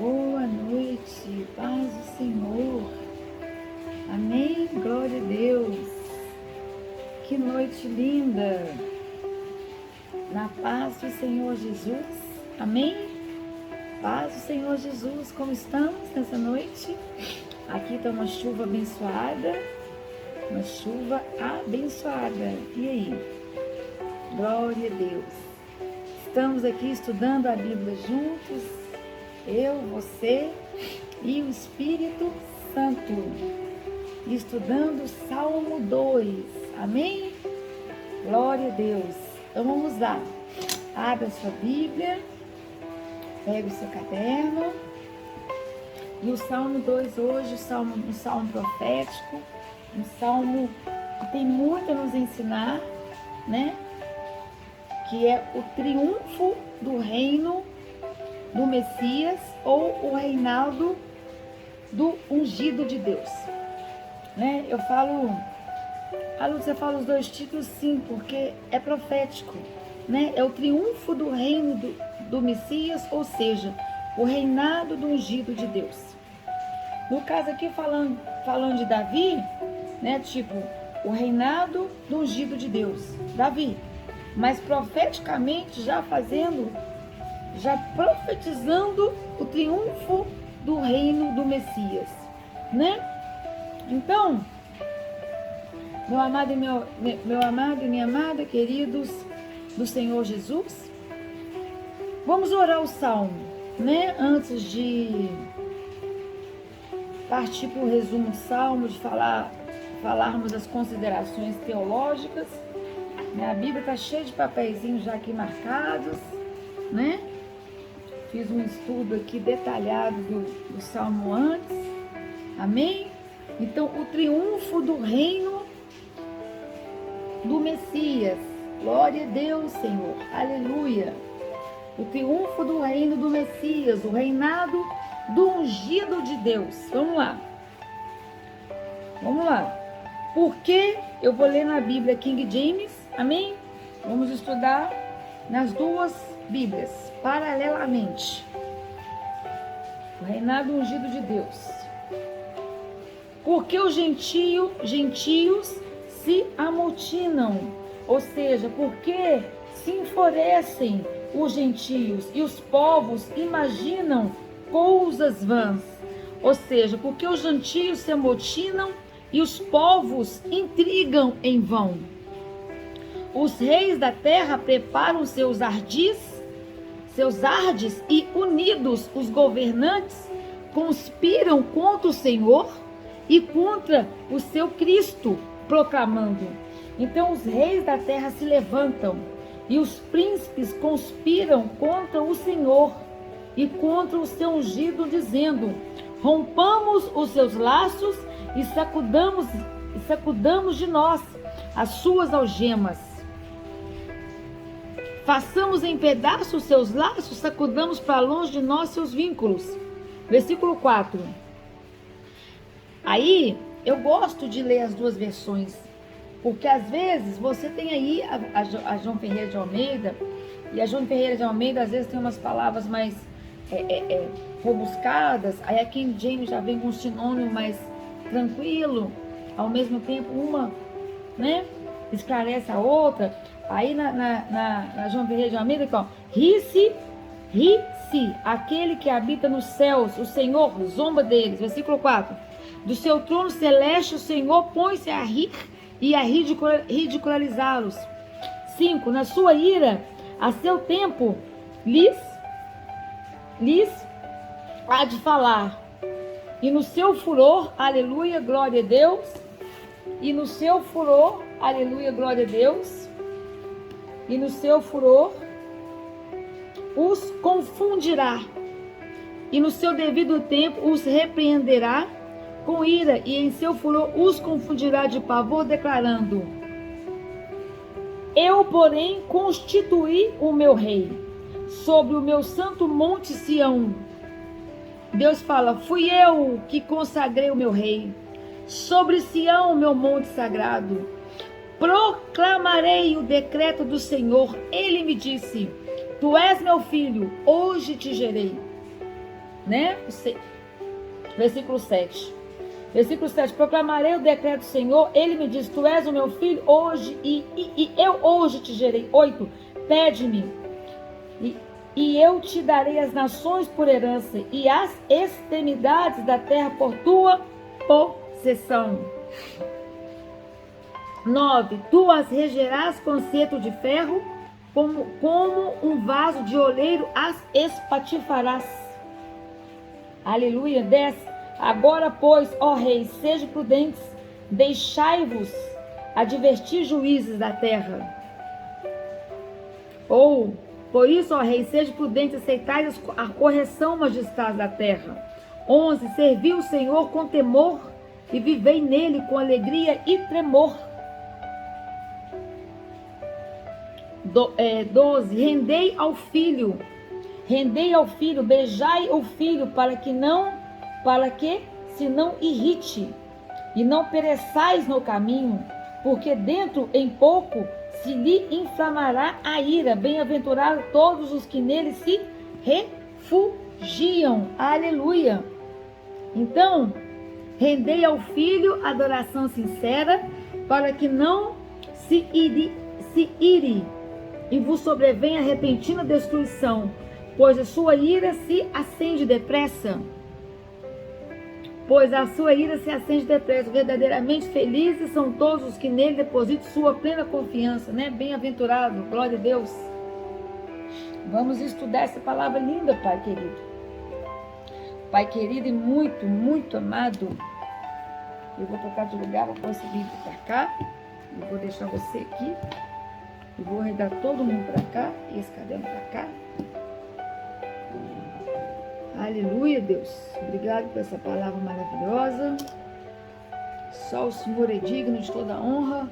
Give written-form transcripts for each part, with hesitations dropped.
Boa noite, paz do Senhor. Amém? Glória a Deus. Que noite linda. Na paz do Senhor Jesus. Amém? Paz do Senhor Jesus. Como estamos nessa noite? Aqui está uma chuva abençoada. Uma chuva abençoada. E aí? Glória a Deus. Estamos aqui estudando a Bíblia juntos. Eu, você e o Espírito Santo. Estudando o Salmo 2. Amém? Glória a Deus. Então vamos lá. Abra a sua Bíblia. Pega o seu caderno. E o Salmo 2 hoje, um salmo profético. Um salmo que tem muito a nos ensinar, né? Que é o triunfo do reino do Messias ou o reinado do ungido de Deus, né? Você fala os dois títulos, sim, porque é profético, né? É o triunfo do reino do Messias, ou seja, o reinado do ungido de Deus. No caso aqui falando de Davi, né? Tipo, o reinado do ungido de Deus, Davi, mas profeticamente já profetizando o triunfo do reino do Messias, né? Então, meu amado e minha amada, queridos do Senhor Jesus, vamos orar o salmo, né? Antes de partir para o resumo do salmo, de falarmos as considerações teológicas, né? A Bíblia está cheia de papeizinhos já aqui marcados, né? Fiz um estudo aqui detalhado do salmo antes. Amém? Então, o triunfo do reino do Messias. Glória a Deus, Senhor. Aleluia. O triunfo do reino do Messias, o reinado do ungido de Deus. Vamos lá. Vamos lá. Porque eu vou ler na Bíblia King James. Amém? Vamos estudar nas duas Bíblias, paralelamente. O reinado ungido de Deus. Porque os gentios se amotinam, ou seja, porque se enfurecem os gentios e os povos imaginam coisas vãs. Ou seja, porque os gentios se amotinam e os povos intrigam em vão. Os reis da terra preparam seus ardes e unidos os governantes conspiram contra o Senhor e contra o seu Cristo, proclamando. Então os reis da terra se levantam e os príncipes conspiram contra o Senhor e contra o seu ungido, dizendo: rompamos os seus laços e sacudamos de nós as suas algemas. Façamos em pedaços os seus laços, sacudamos para longe de nós seus vínculos. Versículo 4. Aí, eu gosto de ler as duas versões, porque às vezes você tem aí a João Ferreira de Almeida, e a João Ferreira de Almeida às vezes tem umas palavras mais rebuscadas, aí a King James já vem com um sinônimo mais tranquilo, ao mesmo tempo uma, né, esclarece a outra. Aí na João Ferreira de Almeida, aqui, ó, ri-se, aquele que habita nos céus, o Senhor zomba deles. Versículo 4. Do seu trono celeste, o Senhor põe-se a rir e a ridicularizá-los. 5. Na sua ira, a seu tempo, lhes há de falar. E no seu furor, aleluia, glória a Deus. E no seu furor, aleluia, glória a Deus. E no seu furor os confundirá, e no seu devido tempo os repreenderá com ira, e em seu furor os confundirá de pavor, declarando: eu, porém, constituí o meu rei sobre o meu santo monte Sião. Deus fala: fui eu que consagrei o meu rei sobre Sião, meu monte sagrado. Proclamarei o decreto do Senhor. Ele me disse: tu és meu filho, hoje te gerei. né? Versículo 7. Versículo 7. Proclamarei o decreto do Senhor. Ele me diz: tu és o meu filho hoje e eu hoje te gerei. 8. Pede-me e eu te darei as nações por herança e as extremidades da terra por tua possessão. 9. Tu as regerás com cesto de ferro, como um vaso de oleiro as espatifarás. Aleluia. 10. Agora, pois, ó reis, sejam prudentes, deixai-vos advertir juízes da terra. Ou, por isso, ó reis, sejam prudentes, aceitai a correção, majestade da terra. 11. Servi o Senhor com temor e vivei nele com alegria e tremor. 12. Rendei ao filho, beijai o filho, para que se não irrite, e não pereçais no caminho, porque dentro em pouco se lhe inflamará a ira. Bem-aventurados todos os que nele se refugiam. Aleluia. Então, rendei ao filho adoração sincera, para que não se ire e vos sobrevenha repentina destruição, pois a sua ira se acende depressa. Verdadeiramente felizes são todos os que nele depositam sua plena confiança, né? Bem-aventurado, glória a Deus. Vamos estudar essa palavra linda, Pai querido. Pai querido e muito, muito amado. Eu vou trocar de lugar, vou pôr esse vídeo para cá. Eu vou deixar você aqui. Eu vou arredar todo mundo para cá, e esse caderno para cá. Aleluia, Deus. Obrigado por essa palavra maravilhosa. Só o Senhor é digno de toda honra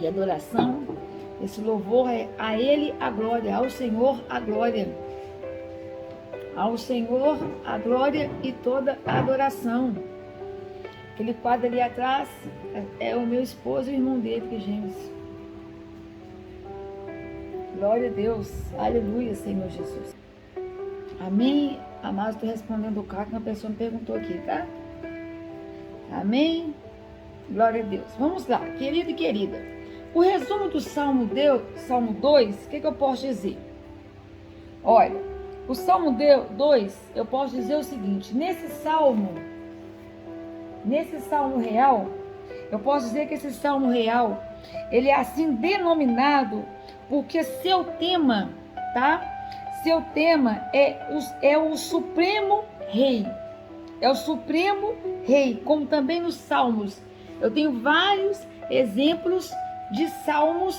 e adoração. Esse louvor é a Ele a glória, ao Senhor a glória. Ao Senhor a glória e toda a adoração. Aquele quadro ali atrás é o meu esposo e o irmão dele que geme. Glória a Deus. Aleluia, Senhor Jesus. Amém. Amado, estou respondendo o carro que uma pessoa me perguntou aqui, tá? Amém. Glória a Deus. Vamos lá, querido e querida. O resumo do Salmo 2, o que eu posso dizer? Olha, o Salmo 2, eu posso dizer o seguinte: nesse salmo real, eu posso dizer que esse salmo real, ele é assim denominado porque seu tema, tá? Seu tema é o Supremo Rei. É o Supremo Rei, como também nos Salmos. Eu tenho vários exemplos de salmos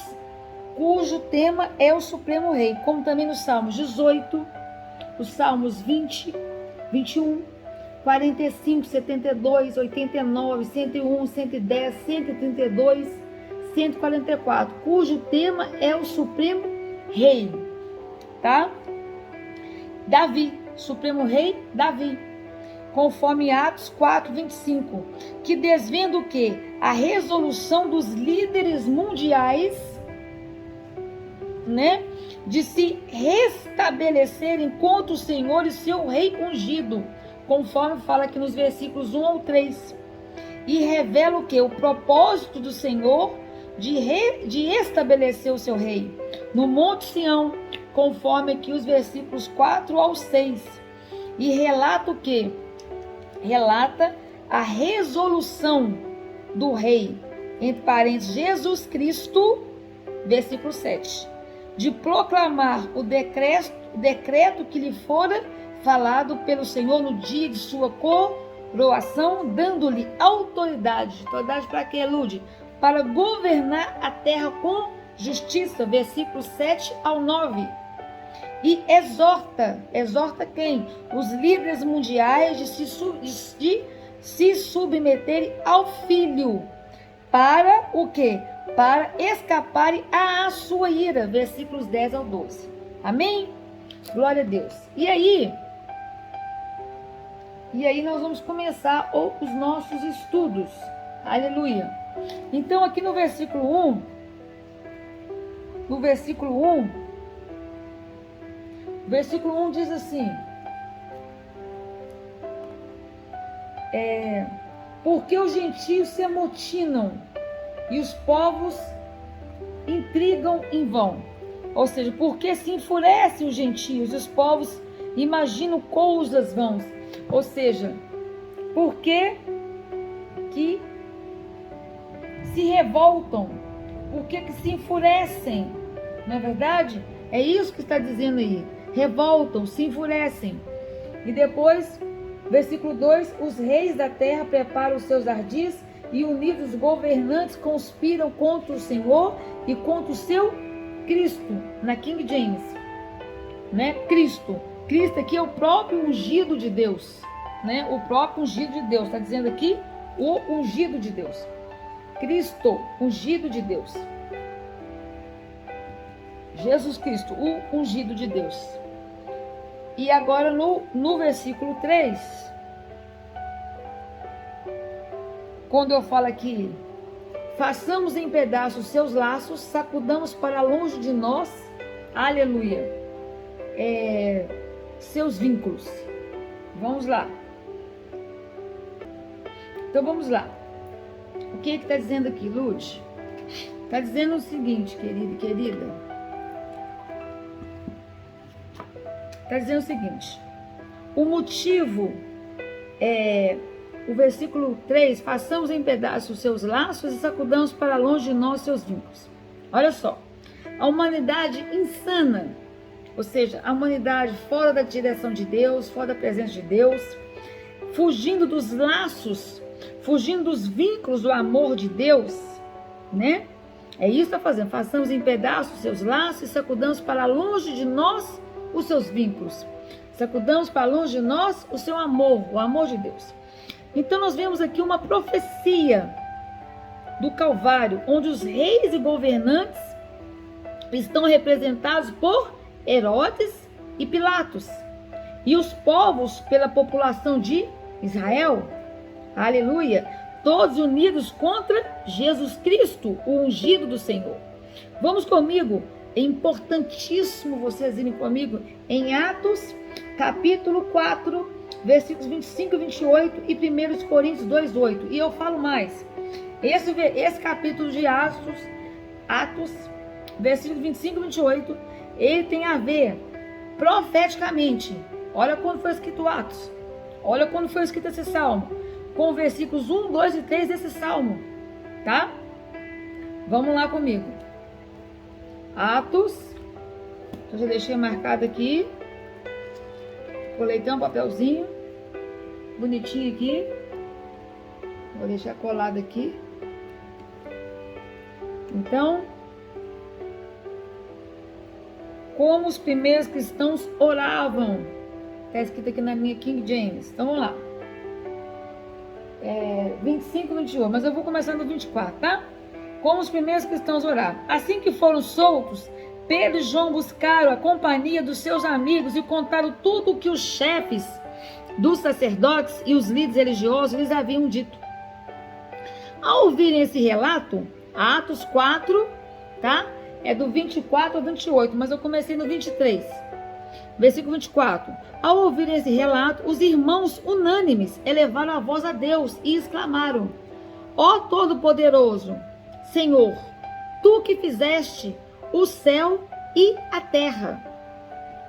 cujo tema é o Supremo Rei, como também nos Salmos 18, os Salmos 20, 21, 45, 72, 89, 101, 110, 132, 144, cujo tema é o Supremo Rei, tá? Davi, Supremo Rei Davi, conforme Atos 4, 25, que desvenda o quê? A resolução dos líderes mundiais, né? De se restabelecerem contra o Senhor e seu rei ungido, conforme fala aqui nos versículos 1 ao 3. E revela o quê? O propósito do Senhor de estabelecer o seu rei no Monte Sião, conforme aqui os versículos 4 ao 6. E relata o quê? Relata a resolução do rei, entre parênteses, Jesus Cristo, versículo 7, de proclamar o decreto que lhe fora falado pelo Senhor no dia de sua coroação, dando-lhe autoridade para que elude? Para governar a terra com justiça, versículos 7 ao 9. E exorta quem? Os líderes mundiais de se submeterem ao Filho. Para o quê? Para escaparem à sua ira, versículos 10 ao 12. Amém? Glória a Deus. E aí nós vamos começar os nossos estudos. Aleluia. Então aqui no versículo 1, Versículo 1 diz assim: porque os gentios se amotinam e os povos intrigam em vão. Ou seja, porque se enfurecem os gentios e os povos imaginam coisas vãs. Ou seja, porque que se revoltam, porque que se enfurecem, não é verdade? É isso que está dizendo aí. Revoltam, se enfurecem. E depois, versículo 2: os reis da terra preparam os seus ardis e unidos governantes conspiram contra o Senhor e contra o seu Cristo, na King James, né? Cristo aqui é o próprio ungido de Deus, né? O próprio ungido de Deus, está dizendo aqui o ungido de Deus. Cristo, ungido de Deus. Jesus Cristo, o ungido de Deus. E agora no versículo 3, quando eu falo aqui: façamos em pedaços seus laços, sacudamos para longe de nós, aleluia, seus vínculos. Vamos lá. Então vamos lá. O que está dizendo aqui, Luz? Está dizendo o seguinte, querido e querida. Está dizendo o seguinte: o motivo o versículo 3, façamos em pedaços os seus laços e sacudamos para longe de nós seus vínculos. Olha só, a humanidade insana, ou seja, a humanidade fora da direção de Deus, fora da presença de Deus, fugindo dos laços, fugindo dos vínculos do amor de Deus, né? É isso que está fazendo. Façamos em pedaços os seus laços e sacudamos para longe de nós os seus vínculos. Sacudamos para longe de nós o seu amor, o amor de Deus. Então nós vemos aqui uma profecia do Calvário, onde os reis e governantes estão representados por Herodes e Pilatos, e os povos pela população de Israel, aleluia, todos unidos contra Jesus Cristo, o ungido do Senhor. Vamos comigo, é importantíssimo vocês irem comigo em Atos, capítulo 4, versículos 25 e 28 e 1 Coríntios 2:8. E eu falo mais. Esse capítulo de Atos, versículos 25 e 28, ele tem a ver profeticamente. Olha quando foi escrito Atos. Olha quando foi escrito esse salmo. Com versículos 1, 2 e 3 desse salmo. Tá? Vamos lá comigo. Atos. Eu já deixei marcado aqui. Coletei um papelzinho bonitinho aqui. Vou deixar colado aqui. Então, como os primeiros cristãos oravam. Está escrito aqui na minha King James. Então vamos lá. 25 e 21. Mas eu vou começar no 24, tá? Como os primeiros cristãos oravam. Assim que foram soltos, Pedro e João buscaram a companhia dos seus amigos e contaram tudo o que os chefes dos sacerdotes e os líderes religiosos lhes haviam dito. Ao ouvirem esse relato, Atos 4, tá? É do 24 ao 28, mas eu comecei no 23. Versículo 24. Ao ouvirem esse relato, os irmãos unânimes elevaram a voz a Deus e exclamaram: Ó Todo-Poderoso, Senhor, Tu que fizeste o céu e a terra,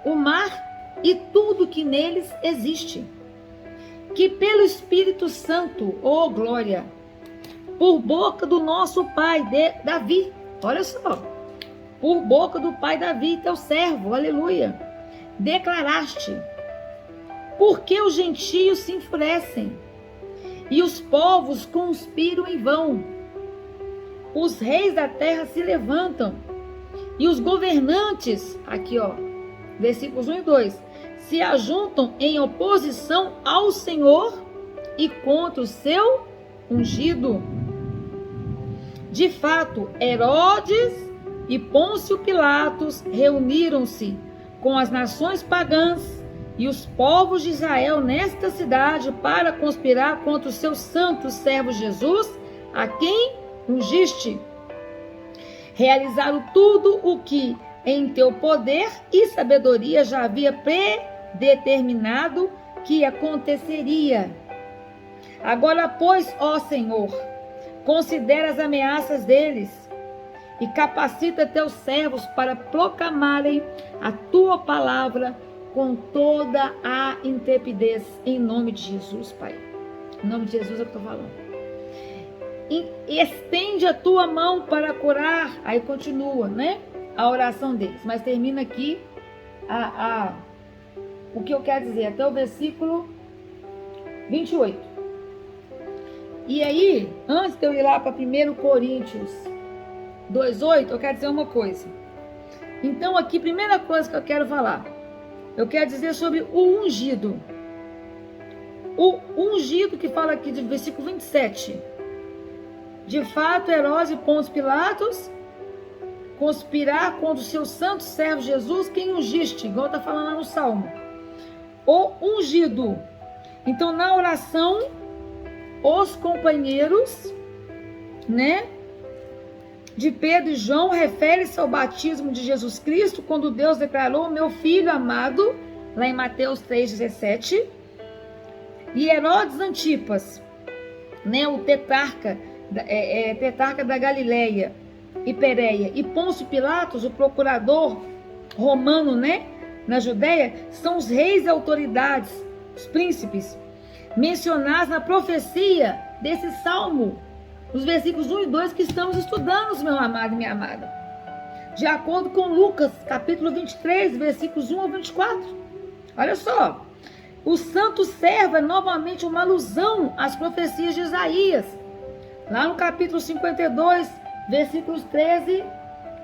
o mar e tudo que neles existe, que pelo Espírito Santo, ó glória, por boca do nosso pai Davi, olha só, por boca do pai Davi, teu servo, aleluia, declaraste, porque os gentios se enfurecem e os povos conspiram em vão, os reis da terra se levantam e os governantes, aqui ó, versículos 1 e 2, se ajuntam em oposição ao Senhor e contra o seu ungido. De fato, Herodes e Pôncio Pilatos reuniram-se com as nações pagãs e os povos de Israel nesta cidade para conspirar contra o seu santo servo Jesus, a quem ungiste. Realizaram tudo o que em teu poder e sabedoria já havia predeterminado que aconteceria. Agora, pois, ó Senhor, considera as ameaças deles e capacita teus servos para proclamarem a tua palavra com toda a intrepidez, em nome de Jesus, Pai. Em nome de Jesus é o que eu estou falando. E estende a tua mão para curar. Aí continua, né? A oração deles. Mas termina aqui o que eu quero dizer, até o versículo 28. E aí, antes de eu ir lá para 1 Coríntios 2:8, eu quero dizer uma coisa. Então aqui, primeira coisa que eu quero falar, eu quero dizer sobre o ungido. O ungido que fala aqui do versículo 27. De fato, Herodes e Pôncio Pilatos conspirar contra o seu santo servo Jesus, quem ungiste, igual está falando lá no Salmo. O ungido. Então, na oração, os companheiros, né, de Pedro e João, refere-se ao batismo de Jesus Cristo, quando Deus declarou: meu filho amado, lá em Mateus 3,17. E Herodes Antipas, né, o tetrarca da Galileia e Pérea, e Pôncio Pilatos, o procurador romano, né, na Judéia, são os reis e autoridades, os príncipes, mencionados na profecia desse salmo, nos versículos 1 e 2 que estamos estudando, meu amado e minha amada, de acordo com Lucas, capítulo 23, versículos 1 ao 24. Olha só, o santo servo é novamente uma alusão às profecias de Isaías, lá no capítulo 52, versículos 13,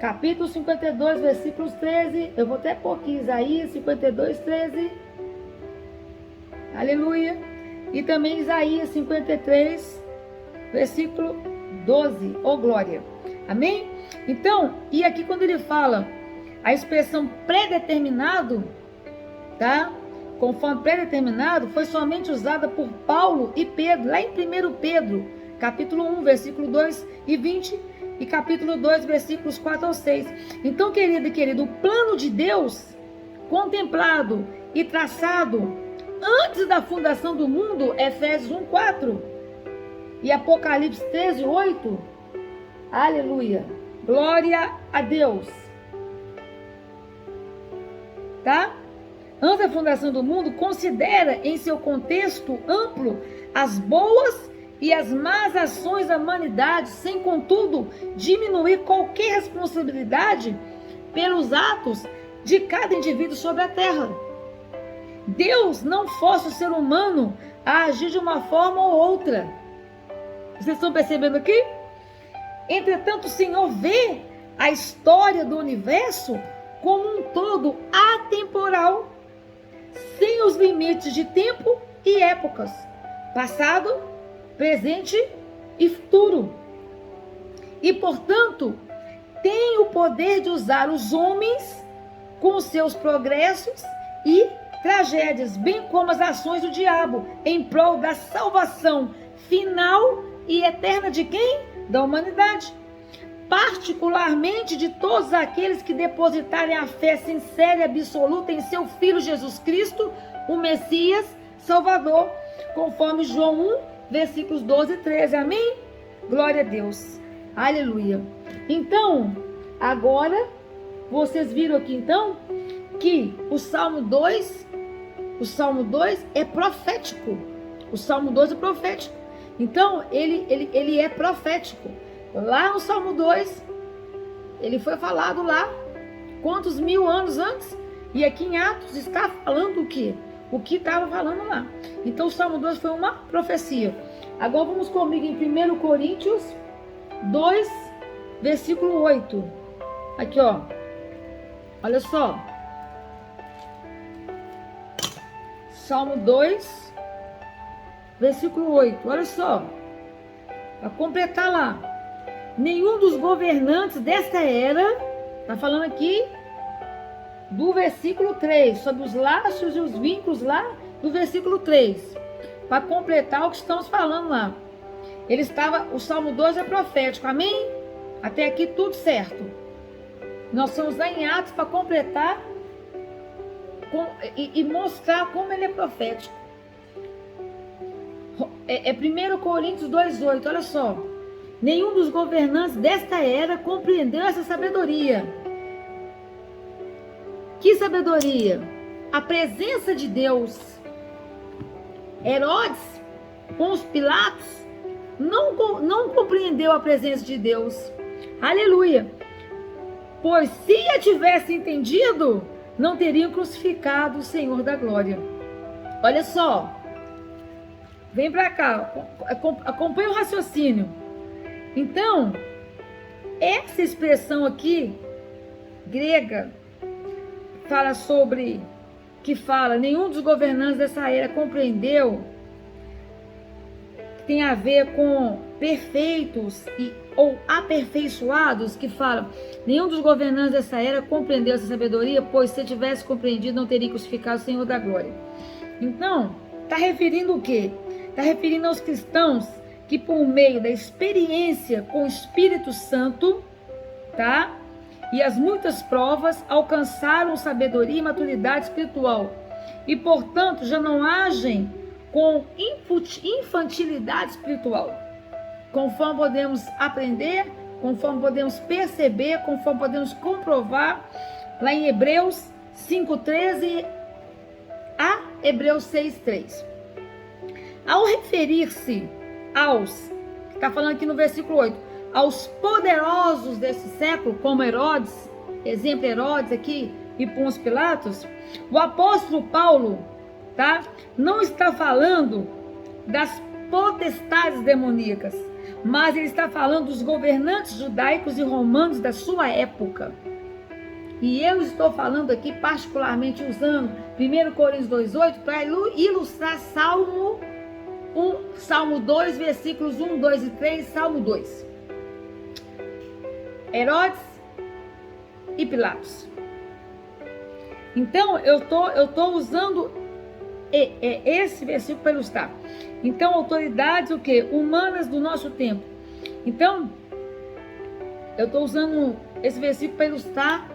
capítulo 52, versículos 13, eu vou até pôr aqui, Isaías 52, 13, aleluia, e também Isaías 53, versículo 12, oh glória, amém? Então, e aqui quando ele fala a expressão predeterminado, tá? Conforme predeterminado, foi somente usada por Paulo e Pedro, lá em 1 Pedro, capítulo 1, versículo 2 e 20, e capítulo 2, versículos 4 ao 6. Então, querido e querido, o plano de Deus, contemplado e traçado antes da fundação do mundo, Efésios 1, 4 e Apocalipse 13, 8, aleluia, glória a Deus, tá? Antes da fundação do mundo, considera em seu contexto amplo as boas e as más ações da humanidade, sem contudo diminuir qualquer responsabilidade pelos atos de cada indivíduo sobre a terra. Deus não força o ser humano a agir de uma forma ou outra. Vocês estão percebendo aqui? Entretanto, o Senhor vê a história do universo como um todo atemporal, sem os limites de tempo e épocas, passado, presente e futuro. E, portanto, tem o poder de usar os homens com seus progressos e tragédias, bem como as ações do diabo, em prol da salvação final e eterna de quem? Da humanidade. Particularmente de todos aqueles que depositarem a fé sincera e absoluta em seu Filho Jesus Cristo, o Messias Salvador, conforme João 1, versículos 12 e 13, amém? Glória a Deus, aleluia. Então, agora, vocês viram aqui então, que o Salmo 2 é profético, o Salmo 2 é profético, então, ele é profético. Lá no Salmo 2, ele foi falado lá, quantos mil anos antes? E aqui em Atos está falando o quê? O que estava falando lá. Então o Salmo 2 foi uma profecia. Agora vamos comigo em 1 Coríntios 2, versículo 8. Aqui, ó. Olha só. Salmo 2, versículo 8. Olha só. Para completar lá. Nenhum dos governantes desta era, está falando aqui do versículo 3, sobre os laços e os vínculos lá do versículo 3, para completar o que estamos falando lá. O Salmo 2 é profético, amém? Até aqui tudo certo. Nós somos lá em Atos para completar e mostrar como ele é profético. É 1 Coríntios 2,8, olha só. Nenhum dos governantes desta era compreendeu essa sabedoria. Que sabedoria? A presença de Deus. Herodes, com os Pilatos, não compreendeu a presença de Deus. Aleluia! Pois se a tivesse entendido, não teriam crucificado o Senhor da glória. Olha só. Vem para cá, acompanha o raciocínio. Então, essa expressão aqui, grega, nenhum dos governantes dessa era compreendeu, que tem a ver com perfeitos ou aperfeiçoados, que fala, nenhum dos governantes dessa era compreendeu essa sabedoria, pois se tivesse compreendido, não teria crucificado o Senhor da glória. Então, está referindo o quê? Está referindo aos cristãos que por meio da experiência com o Espírito Santo, tá? E as muitas provas alcançaram sabedoria e maturidade espiritual. E, portanto, já não agem com infantilidade espiritual. Conforme podemos aprender, conforme podemos perceber, conforme podemos comprovar, lá em Hebreus 5,13 a Hebreus 6,3. Ao referir-se aos, que está falando aqui no versículo 8, aos poderosos desse século, como Herodes, exemplo Herodes aqui, e Pôncio Pilatos, o apóstolo Paulo, tá? Não está falando das potestades demoníacas, mas ele está falando dos governantes judaicos e romanos da sua época. E eu estou falando aqui particularmente usando 1 Coríntios 2,8 para ilustrar Salmo 2, versículos 1, 2 e 3, Salmo 2. Herodes e Pilatos. Então, eu tô usando esse versículo para ilustrar. Então, autoridades o quê? Humanas do nosso tempo. Então, eu estou usando esse versículo para ilustrar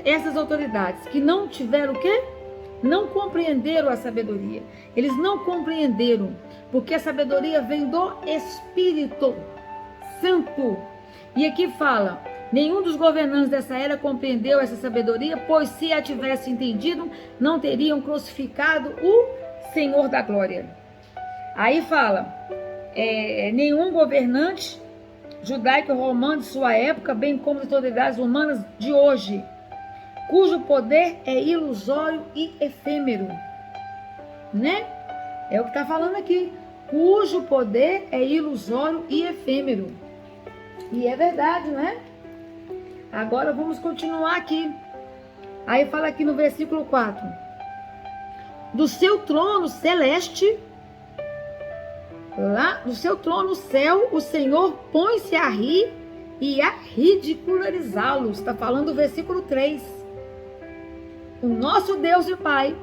essas autoridades que não tiveram o quê? Não compreenderam a sabedoria. Eles não compreenderam, porque a sabedoria vem do Espírito Santo. E aqui fala, nenhum dos governantes dessa era compreendeu essa sabedoria, pois se a tivesse entendido, não teriam crucificado o Senhor da glória. Aí fala, nenhum governante judaico e romano de sua época, bem como as autoridades humanas de hoje, cujo poder é ilusório e efêmero, né? É o que está falando aqui, cujo poder é ilusório e efêmero. E é verdade, né? Agora vamos continuar aqui. Aí fala aqui no versículo 4. Do seu trono celeste, lá do seu trono no céu, o Senhor põe-se a rir e a ridicularizá-los. Está falando o versículo 3. O nosso Deus e Pai,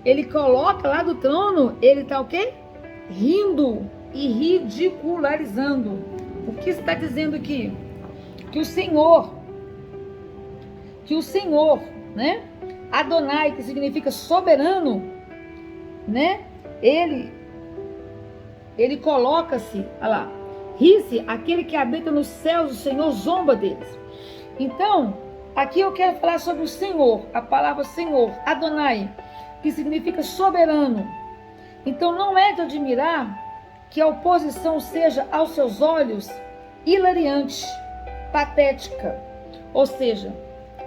Ele coloca lá do trono, Ele está o quê? Rindo e ridicularizando. O que está dizendo aqui? Que o Senhor, né? Adonai, que significa soberano, né? Ele coloca-se, olha lá, ri-se, aquele que habita nos céus, o Senhor zomba deles. Então, aqui eu quero falar sobre o Senhor, a palavra Senhor, Adonai, que significa soberano. Então não é de admirar que a oposição seja aos seus olhos hilariante, patética. Ou seja,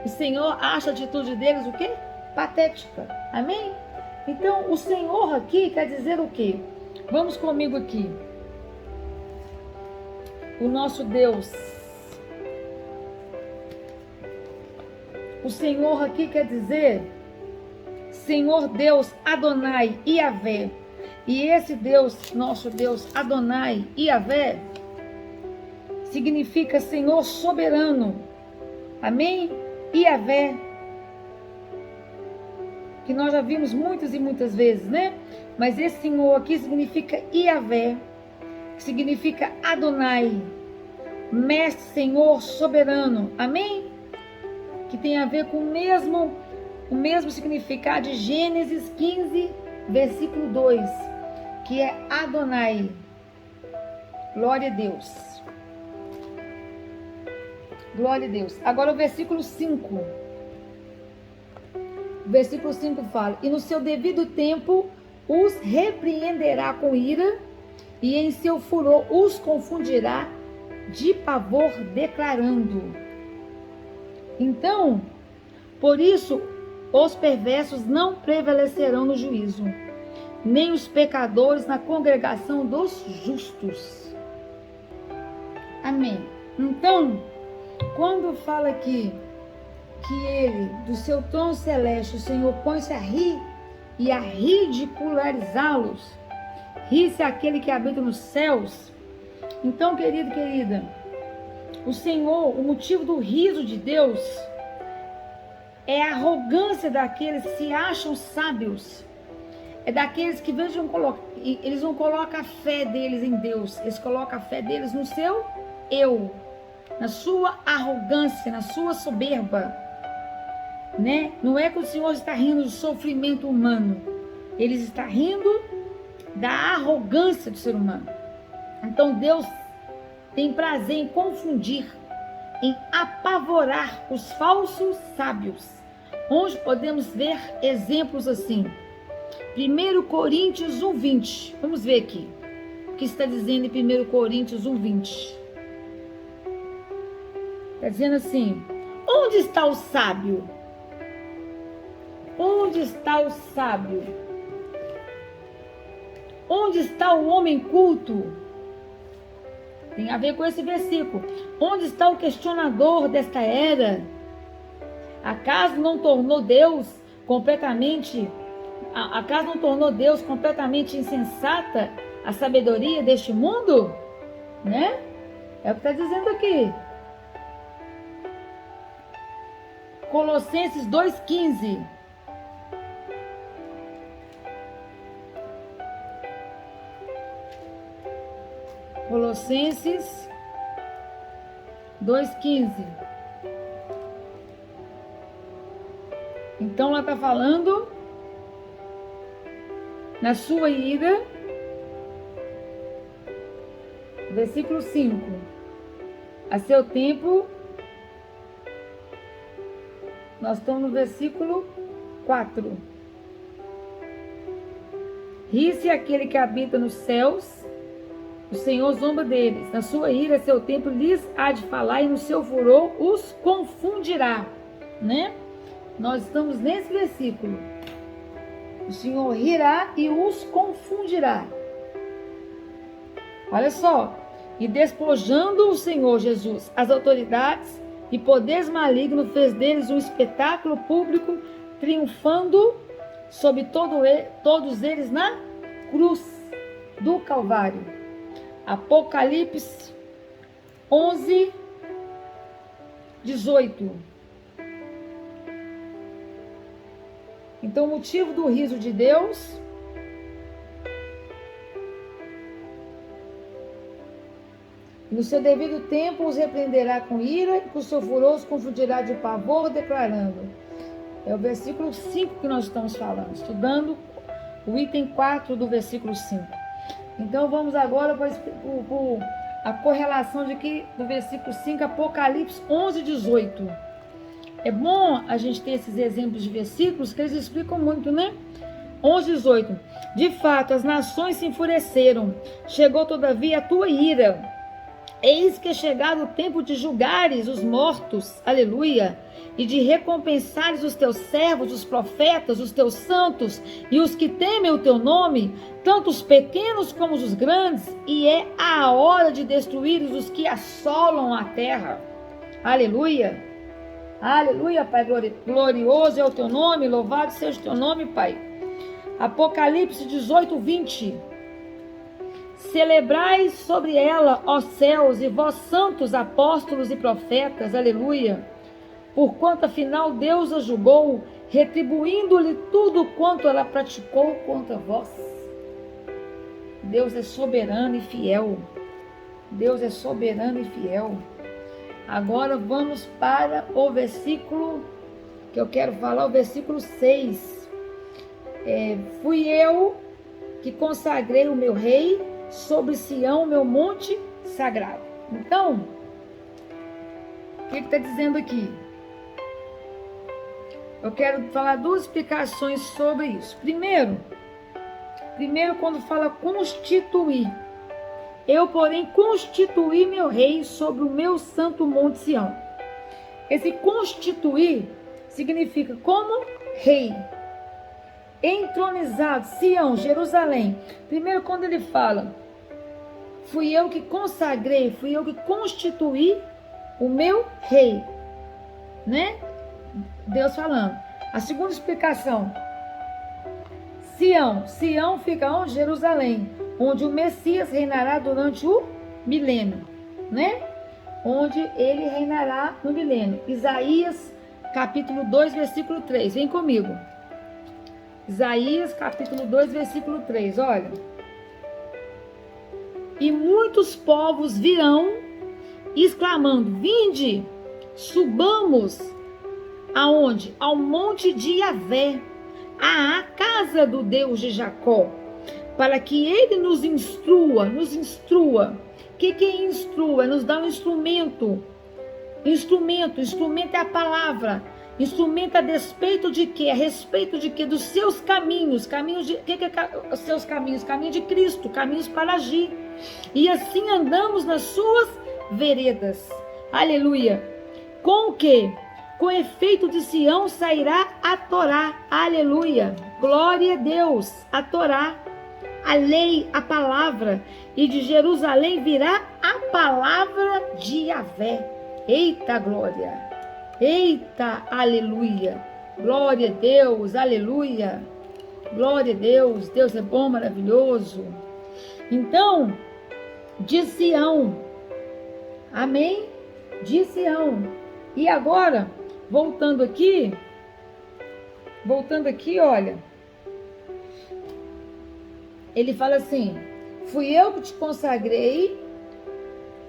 o Senhor acha a atitude deles o quê? Patética. Amém? Então o Senhor aqui quer dizer o quê? Vamos comigo aqui. O nosso Deus. O Senhor aqui quer dizer Senhor Deus, Adonai, Iavé. E esse Deus, nosso Deus, Adonai, Iavé, significa Senhor soberano. Amém? Iavé, que nós já vimos muitas e muitas vezes, né? Mas esse Senhor aqui significa Iavé, que significa Adonai. Mestre, Senhor, soberano. Amém? Que tem a ver com o mesmo significado de Gênesis 15, versículo 2, que é Adonai. Glória a Deus. Glória a Deus. Agora o versículo 5. O versículo 5 fala: e no seu devido tempo os repreenderá com ira, e em seu furor os confundirá de pavor, declarando. Então, por isso, os perversos não prevalecerão no juízo, nem os pecadores na congregação dos justos. Amém. Então, quando fala aqui que ele, do seu trono celeste, o Senhor põe-se a rir e a ridicularizá-los, ri-se aquele que habita nos céus. Então, querido, querida, o Senhor, o motivo do riso de Deus é a arrogância daqueles que se acham sábios. É daqueles que eles não colocam a fé deles em Deus, eles colocam a fé deles no seu eu, na sua arrogância, na sua soberba, né? Não é que o Senhor está rindo do sofrimento humano, ele está rindo da arrogância do ser humano. Então Deus tem prazer em confundir, em apavorar os falsos sábios, onde podemos ver exemplos assim. 1 Coríntios 1:20. Vamos ver aqui o que está dizendo em 1 Coríntios 1:20. Está dizendo assim: onde está o sábio? Onde está o sábio? Onde está o homem culto? Tem a ver com esse versículo. Onde está o questionador desta era? Acaso não tornou Deus completamente insensata a sabedoria deste mundo? Né? É o que está dizendo aqui. Colossenses 2:15. Colossenses 2:15. Então ela está falando na sua ira, versículo 5. A seu tempo, nós estamos no versículo 4. Ri-se aquele que habita nos céus, o Senhor zomba deles. Na sua ira, a seu tempo, lhes há de falar, e no seu furor os confundirá. Né? Nós estamos nesse versículo. O Senhor rirá e os confundirá. Olha só. E despojando o Senhor Jesus as autoridades e poderes malignos, fez deles um espetáculo público, triunfando sobre todos eles na cruz do Calvário. Apocalipse 11:18. Então, o motivo do riso de Deus no seu devido tempo os repreenderá com ira, e com seu furor os confundirá de pavor, declarando. É o versículo 5 que nós estamos falando, estudando o item 4 do versículo 5. Então vamos agora para a correlação do versículo 5, Apocalipse 11:18. É bom a gente ter esses exemplos de versículos que eles explicam muito, né? 11:18. De fato, as nações se enfureceram, chegou todavia a tua ira. Eis que é chegado o tempo de julgares os mortos, aleluia, e de recompensares os teus servos, os profetas, os teus santos e os que temem o teu nome, tanto os pequenos como os grandes, e é a hora de destruir os que assolam a terra. Aleluia. Aleluia, Pai, glorioso é o teu nome, louvado seja o teu nome, Pai. Apocalipse 18:20. Celebrai sobre ela, ó céus, e vós santos apóstolos e profetas, aleluia, porquanto afinal Deus a julgou, retribuindo-lhe tudo quanto ela praticou contra vós. Deus é soberano e fiel. Deus é soberano e fiel. Agora vamos para o versículo que eu quero falar, o versículo 6. Fui eu que consagrei o meu rei sobre Sião, meu monte sagrado. Então, o que está dizendo aqui? Eu quero falar duas explicações sobre isso. Primeiro, quando fala constituir. Eu, porém, constituí meu rei sobre o meu santo monte Sião. Esse constituir significa como rei, entronizado, Sião, Jerusalém. Primeiro, quando ele fala, fui eu que consagrei, fui eu que constituí o meu rei, né? Deus falando. A segunda explicação, Sião fica onde? Jerusalém, onde o Messias reinará durante o milênio, né? Onde ele reinará no milênio. Isaías, capítulo 2, versículo 3. Vem comigo. Isaías, capítulo 2, versículo 3. Olha. E muitos povos virão, exclamando, vinde, subamos, aonde? Ao monte de Yahvé, à casa do Deus de Jacó, para que ele nos instrua. O que é instrua? Nos dá um instrumento. Instrumento é a palavra. Instrumento a despeito de quê? A respeito de quê? Dos seus caminhos. Caminhos de... O que é os seus caminhos? Caminho de Cristo, caminhos para agir. E assim andamos nas suas veredas. Aleluia. Com o quê? Com efeito de Sião sairá a Torá. Aleluia. Glória a Deus. A Torá. A lei, a palavra, e de Jerusalém virá a palavra de Yahvé. Eita glória, eita aleluia, glória a Deus, aleluia, glória a Deus, Deus é bom, maravilhoso. Então, de Sião, amém? De Sião. E agora, voltando aqui, olha, ele fala assim, fui eu que te consagrei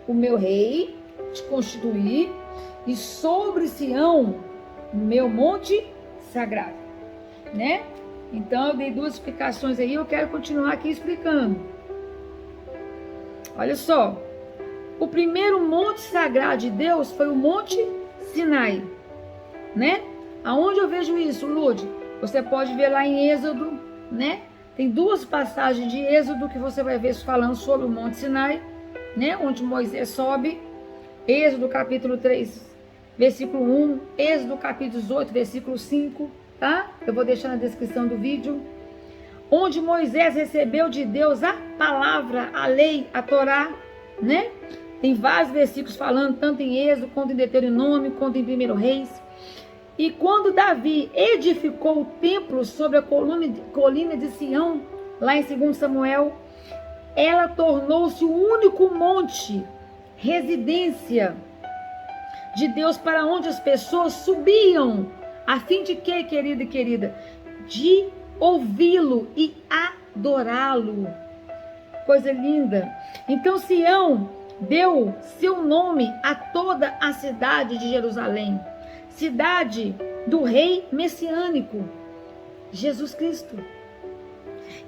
o meu rei, te constituí, e sobre Sião, meu monte sagrado, né? Então, eu dei duas explicações aí, eu quero continuar aqui explicando. Olha só, o primeiro monte sagrado de Deus foi o Monte Sinai, né? Aonde eu vejo isso, Lude? Você pode ver lá em Êxodo, né? Tem duas passagens de Êxodo que você vai ver falando sobre o Monte Sinai, né? Onde Moisés sobe. Êxodo capítulo 3, versículo 1. Êxodo capítulo 18, versículo 5. Tá? Eu vou deixar na descrição do vídeo. Onde Moisés recebeu de Deus a palavra, a lei, a Torá, né? Tem vários versículos falando, tanto em Êxodo, quanto em Deuteronômio, quanto em 1 Reis. E quando Davi edificou o templo sobre a colina de Sião, lá em 2 Samuel, ela tornou-se o único monte, residência de Deus, para onde as pessoas subiam, a fim de quê, querida e querida? De ouvi-lo e adorá-lo. Coisa linda. Então Sião deu seu nome a toda a cidade de Jerusalém, cidade do rei messiânico, Jesus Cristo,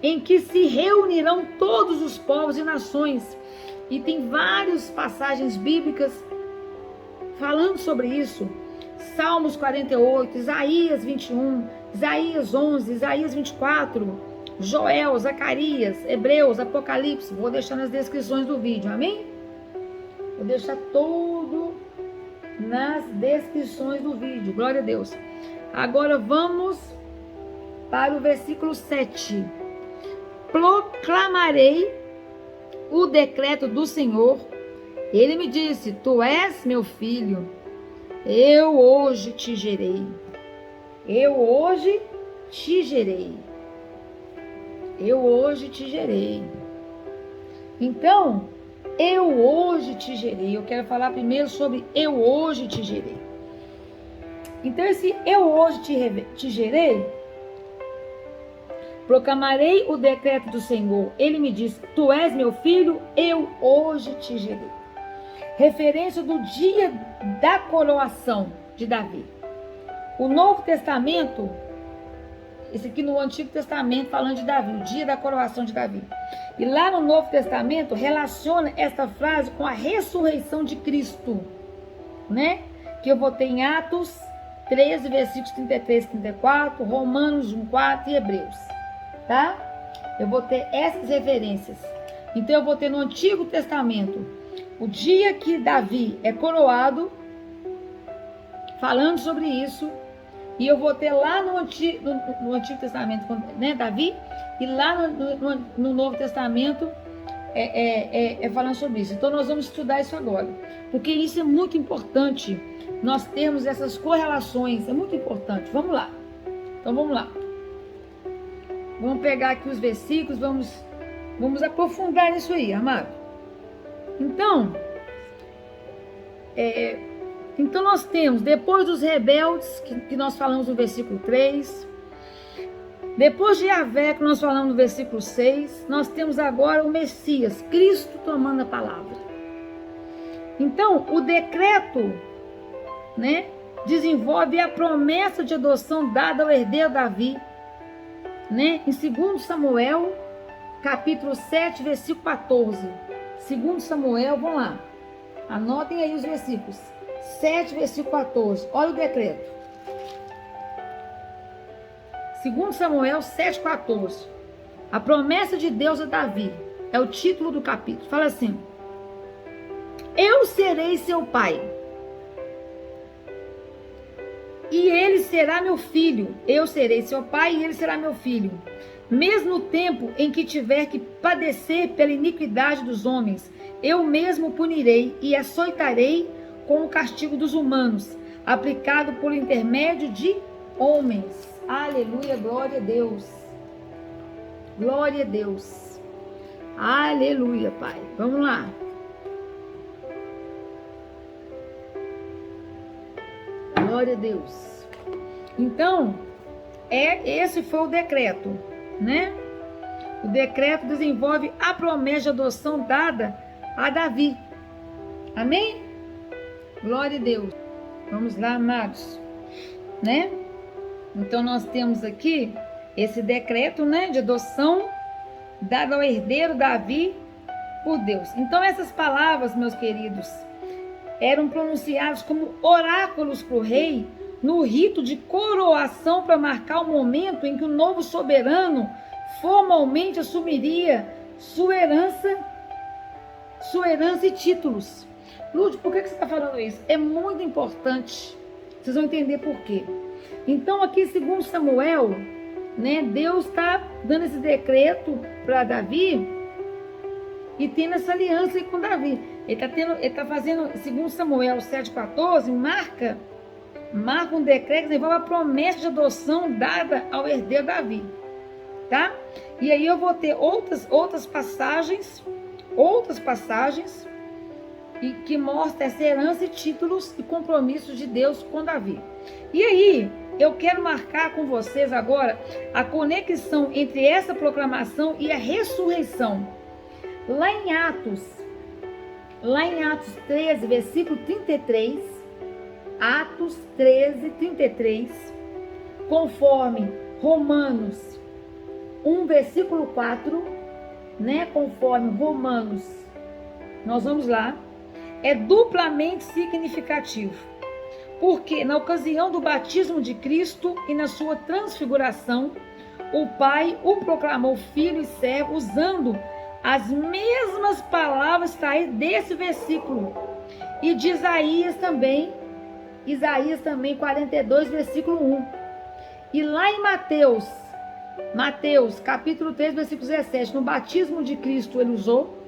em que se reunirão todos os povos e nações. E tem várias passagens bíblicas falando sobre isso. Salmos 48, Isaías 21, Isaías 11, Isaías 24, Joel, Zacarias, Hebreus, Apocalipse. Vou deixar nas descrições do vídeo, amém? Vou deixar tudo nas descrições do vídeo, glória a Deus. Agora vamos para o versículo 7. Proclamarei o decreto do Senhor. Ele me disse, tu és meu filho, eu hoje te gerei. Eu hoje te gerei. Eu hoje te gerei. Então, eu hoje te gerei. Eu quero falar primeiro sobre eu hoje te gerei. Então, esse eu hoje te gerei Proclamarei o decreto do Senhor. Ele me diz: tu és meu filho, eu hoje te gerei. Referência do dia da coroação de Davi. O Novo Testamento, esse aqui no Antigo Testamento falando de Davi, o dia da coroação de Davi. E lá no Novo Testamento relaciona esta frase com a ressurreição de Cristo, né? Que eu botei em Atos 13, versículos 33 e 34, Romanos 1:4 e Hebreus, tá? Eu vou ter essas referências. Então eu vou ter no Antigo Testamento o dia que Davi é coroado, falando sobre isso. E eu vou ter lá no Antigo Testamento, né, Davi, e lá no Novo Testamento falando sobre isso. Então nós vamos estudar isso agora, porque isso é muito importante, nós termos essas correlações, é muito importante. Vamos lá. Então vamos lá. Vamos pegar aqui os versículos, vamos aprofundar nisso aí, amado. Então, então nós temos, depois dos rebeldes, que nós falamos no versículo 3, depois de Yahvé, que nós falamos no versículo 6, nós temos agora o Messias, Cristo tomando a palavra. Então, o decreto, né, desenvolve a promessa de adoção dada ao herdeiro Davi, né, em 2 Samuel, capítulo 7, versículo 14. 2 Samuel, vamos lá, anotem aí os versículos. 7, versículo 14. Olha o decreto. 2 Samuel 7, 14. A promessa de Deus a Davi. É o título do capítulo. Fala assim: eu serei seu pai, e ele será meu filho. Eu serei seu pai, e ele será meu filho. Mesmo no tempo em que tiver que padecer pela iniquidade dos homens, eu mesmo punirei e açoitarei com o castigo dos humanos, aplicado por intermédio de homens. Aleluia, glória a Deus. Glória a Deus. Aleluia, Pai. Vamos lá. Glória a Deus. Então, esse foi o decreto, né? O decreto desenvolve a promessa de adoção dada a Davi. Amém? Glória a Deus. Vamos lá, amados, né? Então nós temos aqui esse decreto, né, de adoção dado ao herdeiro Davi por Deus. Então essas palavras, meus queridos, eram pronunciadas como oráculos para o rei no rito de coroação, para marcar o momento em que o novo soberano formalmente assumiria sua herança e títulos. Lúcio, por que você está falando isso? É muito importante. Vocês vão entender por quê. Então, aqui, segundo Samuel, né, Deus está dando esse decreto para Davi e tendo essa aliança aí com Davi. Ele está fazendo, segundo Samuel 7,14, marca um decreto que envolve a promessa de adoção dada ao herdeiro Davi. Tá? E aí eu vou ter outras passagens e que mostra essa herança e títulos e compromissos de Deus com Davi. E aí, eu quero marcar com vocês agora a conexão entre essa proclamação e a ressurreição. Lá em Atos 13, versículo 33, Atos 13, 33, conforme Romanos 1, versículo 4, né, conforme Romanos, nós vamos lá, é duplamente significativo, porque na ocasião do batismo de Cristo e na sua transfiguração, o Pai o proclamou filho e servo, usando as mesmas palavras extraídas desse versículo, e de Isaías também 42, versículo 1. E lá em Mateus capítulo 3, versículo 17, no batismo de Cristo ele usou,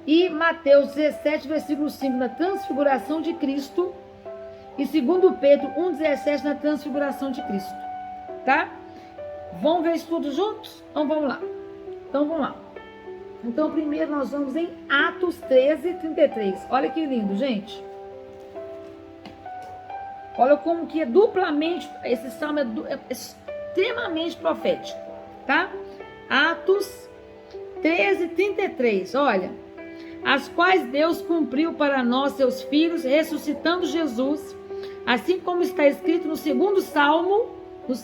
e Mateus 17, versículo 5, na transfiguração de Cristo, e 2 Pedro 1,17, na transfiguração de Cristo, tá? Vamos ver isso tudo juntos? Então vamos lá. Então primeiro nós vamos em Atos 13, 33. Olha que lindo, gente. Olha como que é duplamente, esse salmo é extremamente profético. tá? Atos 13:33, olha. As quais Deus cumpriu para nós, seus filhos, ressuscitando Jesus, assim como está escrito no segundo salmo, ou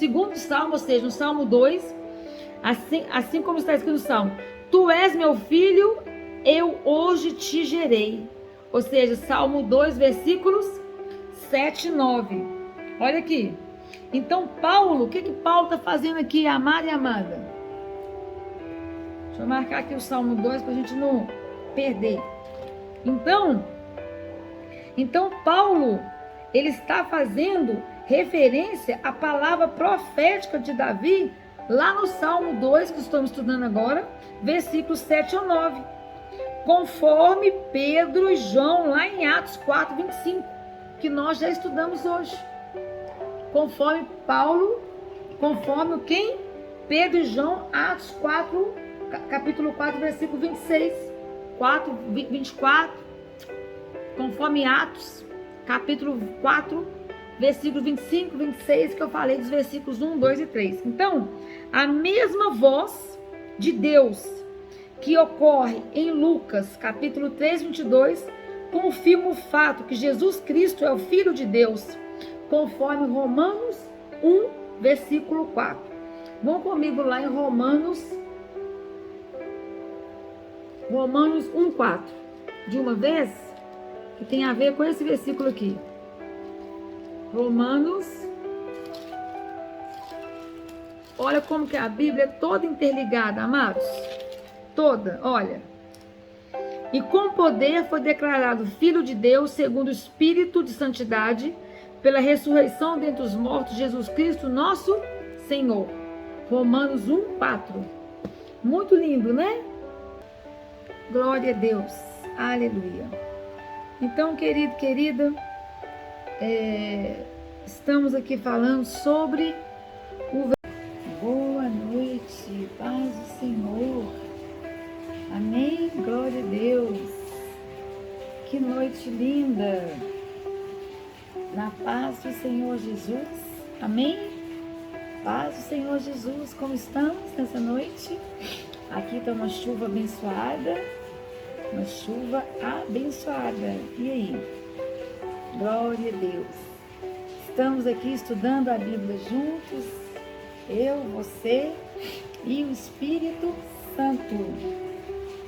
seja, no Salmo 2, assim como está escrito no Salmo: Tu és meu filho, eu hoje te gerei. Ou seja, Salmo 2, versículos 7 e 9. Olha aqui. Então, Paulo, o que Paulo está fazendo aqui, amado e amada? Deixa eu marcar aqui o Salmo 2 para a gente não perder. Então Paulo, ele está fazendo referência à palavra profética de Davi, lá no Salmo 2, que estamos estudando agora, versículos 7 ao 9. Conforme Pedro e João, lá em Atos 4:25, que nós já estudamos hoje. Conforme quem? Pedro e João, Atos 4, capítulo 4, versículo 26, 24, conforme Atos, capítulo 4, versículo 25, 26, que eu falei dos versículos 1, 2 e 3. Então, a mesma voz de Deus que ocorre em Lucas, capítulo 3, 22, confirma o fato que Jesus Cristo é o Filho de Deus, conforme Romanos 1, versículo 4. Vão comigo lá em Romanos 1:4, de uma vez, que tem a ver com esse versículo aqui. Romanos, olha como que a Bíblia é toda interligada, amados, toda, olha. E com poder foi declarado Filho de Deus, segundo o Espírito de Santidade, pela ressurreição dentre os mortos, Jesus Cristo, nosso Senhor. Romanos 1:4. Muito lindo, né? Glória a Deus. Aleluia. Então, querido, querida, estamos aqui falando sobre o... Boa noite, paz do Senhor. Amém? Glória a Deus. Que noite linda. Na paz do Senhor Jesus. Amém? Paz do Senhor Jesus. Como estamos nessa noite? Aqui está uma chuva abençoada. Uma chuva abençoada. E aí? Glória a Deus. Estamos aqui estudando a Bíblia juntos. Eu, você e o Espírito Santo.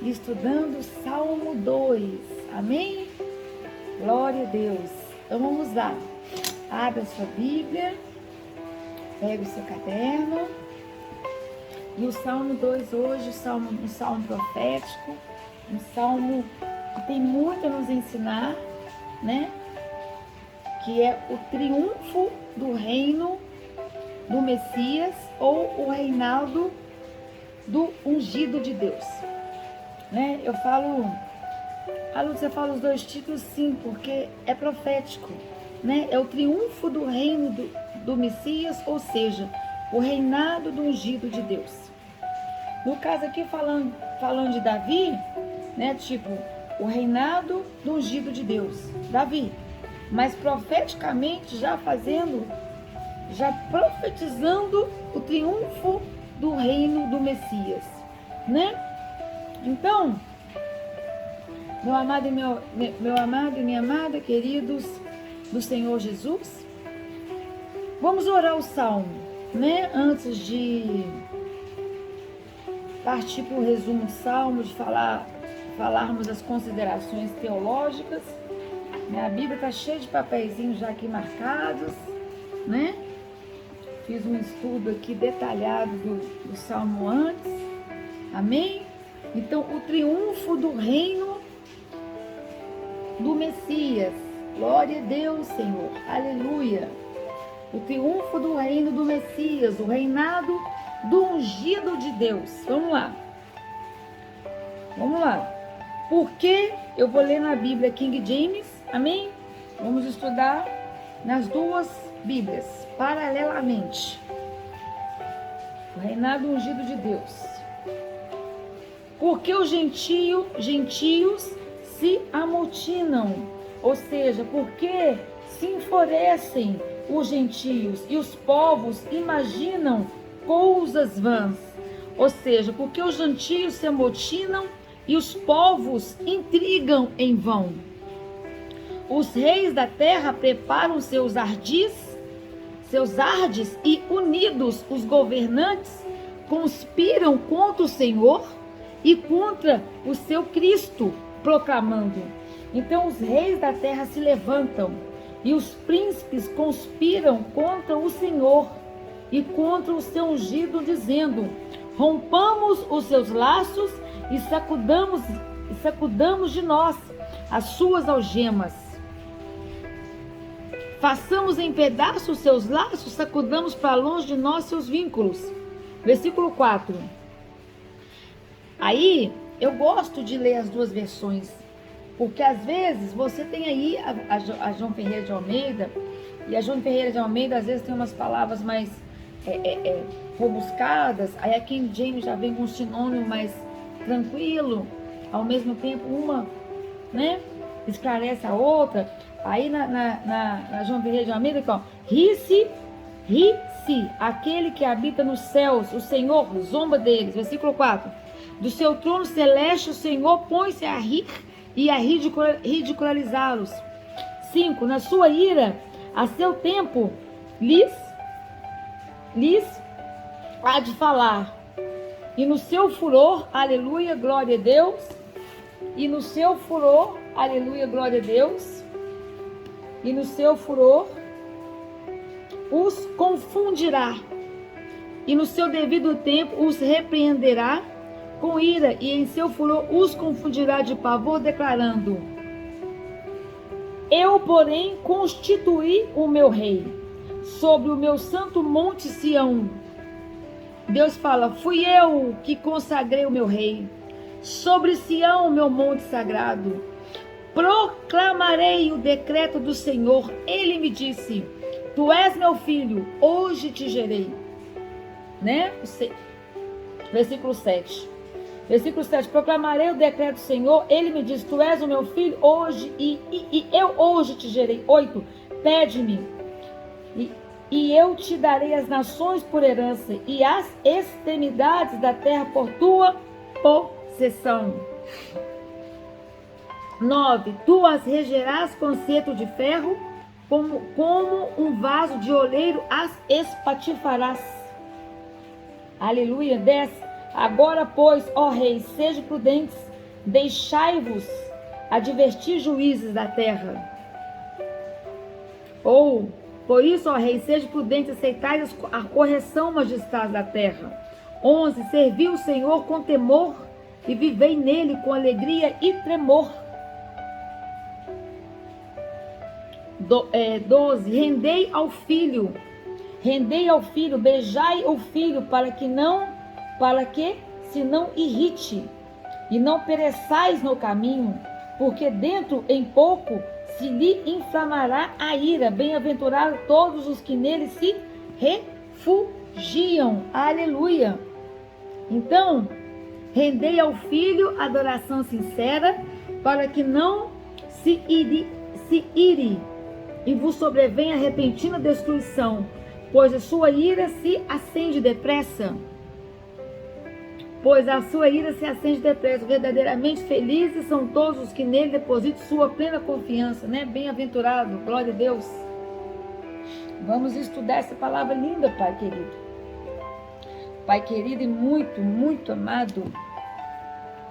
Estudando o Salmo 2. Amém? Glória a Deus. Então vamos lá. Abra a sua Bíblia. Pega o seu caderno. E o Salmo 2 hoje, um salmo profético. Um salmo que tem muito a nos ensinar, né? Que é o triunfo do reino do Messias ou o reinado do ungido de Deus, né? Você fala os dois títulos, sim, porque é profético, né? É o triunfo do reino do Messias, ou seja, o reinado do ungido de Deus. No caso aqui, falando de Davi, né? Tipo, o reinado do ungido de Deus, Davi. Mas profeticamente já profetizando o triunfo do reino do Messias, né? Então, meu amado e minha amada, queridos do Senhor Jesus, vamos orar o salmo, né? Antes de partir para o resumo do salmo, de falarmos as considerações teológicas. A Bíblia está cheia de papeizinhos já aqui marcados, né? Fiz um estudo aqui detalhado do salmo antes. Amém? Então, o triunfo do reino do Messias. Glória a Deus, Senhor. Aleluia. O triunfo do reino do Messias, o reinado do ungido de Deus. Vamos lá. Vamos lá. Porque eu vou ler na Bíblia King James. Amém? Vamos estudar nas duas Bíblias, paralelamente. O reinado ungido de Deus. Porque os gentios se amotinam, ou seja, porque se enfurecem os gentios e os povos imaginam coisas vãs. Ou seja, porque os gentios se amotinam e os povos intrigam em vão. Os reis da terra preparam seus ardes e unidos os governantes conspiram contra o Senhor e contra o seu Cristo, proclamando. Então os reis da terra se levantam e os príncipes conspiram contra o Senhor e contra o seu ungido, dizendo: rompamos os seus laços e sacudamos de nós as suas algemas. Façamos em pedaços os seus laços, sacudamos para longe de nós seus vínculos. Versículo 4. Aí, eu gosto de ler as duas versões, porque às vezes você tem aí a João Ferreira de Almeida, e a João Ferreira de Almeida às vezes tem umas palavras mais rebuscadas, aí a King James já vem com um sinônimo mais tranquilo, ao mesmo tempo uma, né, esclarece a outra. Aí na João Ferreira de Almeida, aqui, ó, ri-se, aquele que habita nos céus, o Senhor zomba deles. Versículo 4. Do seu trono celeste o Senhor põe-se a rir e a ridicularizá-los. 5. Na sua ira, a seu tempo, lhes há de falar. E no seu furor, aleluia, glória a Deus. E no seu furor, aleluia, glória a Deus. E no seu furor os confundirá, e no seu devido tempo os repreenderá com ira, e em seu furor os confundirá de pavor, declarando: eu, porém, constituí o meu rei sobre o meu santo monte Sião. Deus fala: fui eu que consagrei o meu rei sobre Sião, o meu monte sagrado. Proclamarei o decreto do Senhor. Ele me disse: tu és meu filho, hoje te gerei. Né? Versículo 7. Versículo 7. Proclamarei o decreto do Senhor. Ele me disse: tu és o meu filho, hoje, e eu hoje te gerei. 8. Pede-me, e eu te darei as nações por herança, e as extremidades da terra por tua possessão. 9. Tu as regerás com cetro de ferro, como um vaso de oleiro as espatifarás. Aleluia. 10. Agora, pois, ó reis, sejam prudentes, deixai-vos advertir juízes da terra. Ou, por isso, ó reis, sejam prudentes, aceitai a correção, majestade da terra. 11. Servi o Senhor com temor e vivei nele com alegria e tremor. 12. Rendei ao filho, beijai o filho, para que se não irrite, e não pereçais no caminho, porque dentro em pouco se lhe inflamará a ira. Bem-aventurados todos os que nele se refugiam. Aleluia. Então, rendei ao filho adoração sincera, para que não se ire e vos sobrevenha repentina destruição, pois a sua ira se acende depressa. Verdadeiramente felizes são todos os que nele depositam sua plena confiança, né? Bem-aventurado, glória a Deus. Vamos estudar essa palavra linda, Pai querido. Pai querido e muito, muito amado.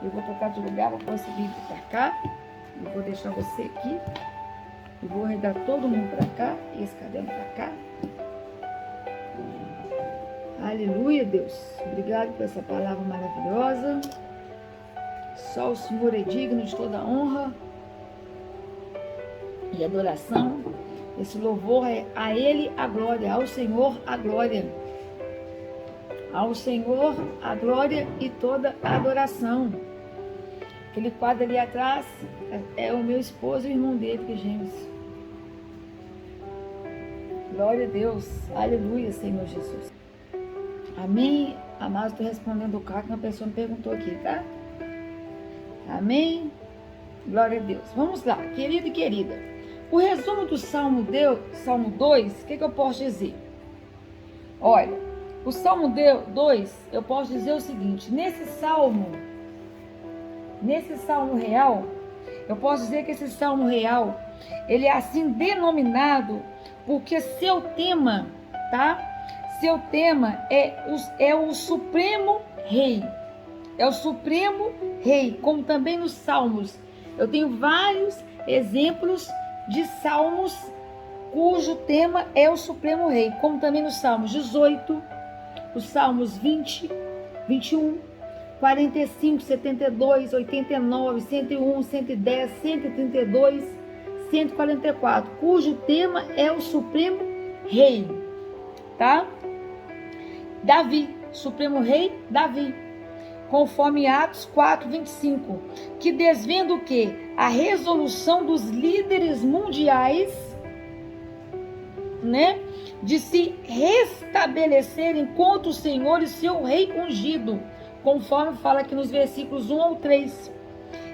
Eu vou trocar de lugar, vou pôr esse vídeo para cá. Eu vou deixar você aqui. Eu vou arredar todo mundo para cá, e esse caderno para cá. Aleluia, Deus. Obrigado por essa palavra maravilhosa. Só o Senhor é digno de toda honra e adoração. Esse louvor é a Ele a glória, ao Senhor a glória. Ao Senhor a glória e toda a adoração. Aquele quadro ali atrás é o meu esposo e o irmão dele que geme. Glória a Deus. Aleluia, Senhor Jesus. Amém. Amado, estou respondendo o carro que uma pessoa me perguntou aqui, tá? Amém. Glória a Deus. Vamos lá, querido e querida. O resumo do Salmo 2, o que eu posso dizer? Olha, O Salmo 2, eu posso dizer o seguinte: nesse salmo real, eu posso dizer que esse salmo real, ele é assim denominado porque seu tema, tá? Seu tema é o Supremo Rei. É o Supremo Rei, como também nos Salmos. Eu tenho vários exemplos de salmos cujo tema é o Supremo Rei, como também nos Salmos 18, os Salmos 20, 21, 45, 72, 89, 101, 110, 132, 144, cujo tema é o Supremo Rei, tá? Davi, Supremo Rei Davi, conforme Atos 4, 25, que desvenda o quê? A resolução dos líderes mundiais, né? De se restabelecerem contra o Senhor e seu rei ungido, conforme fala aqui nos versículos 1 ao 3.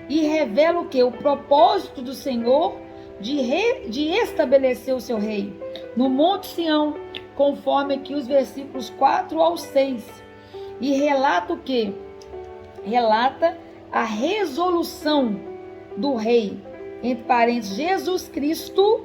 E revela o quê? O propósito do Senhor de estabelecer o seu rei no Monte Sião, conforme aqui os versículos 4 ao 6. E relata o quê? Relata a resolução do rei, entre parênteses, Jesus Cristo,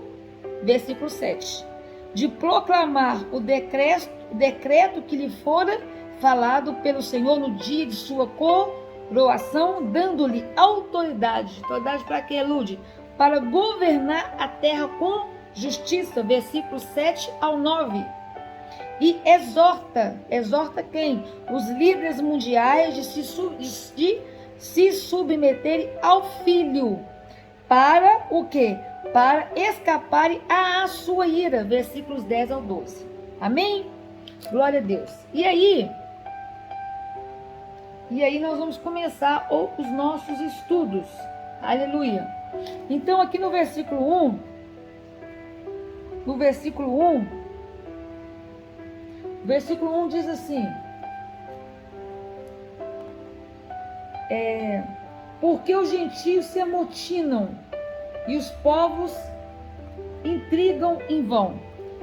versículo 7, de proclamar o decreto que lhe fora falado pelo Senhor no dia de sua coroação, dando-lhe autoridade. Autoridade para quê, Lude? Para governar a terra com justiça, versículos 7 ao 9. E exorta quem? Os líderes mundiais de se submeterem ao Filho. Para o quê? Para escaparem à sua ira. Versículos 10 ao 12. Amém? Glória a Deus. E aí nós vamos começar os nossos estudos. Aleluia. Então aqui no versículo 1, o versículo 1 diz assim: porque os gentios se amotinam e os povos intrigam em vão.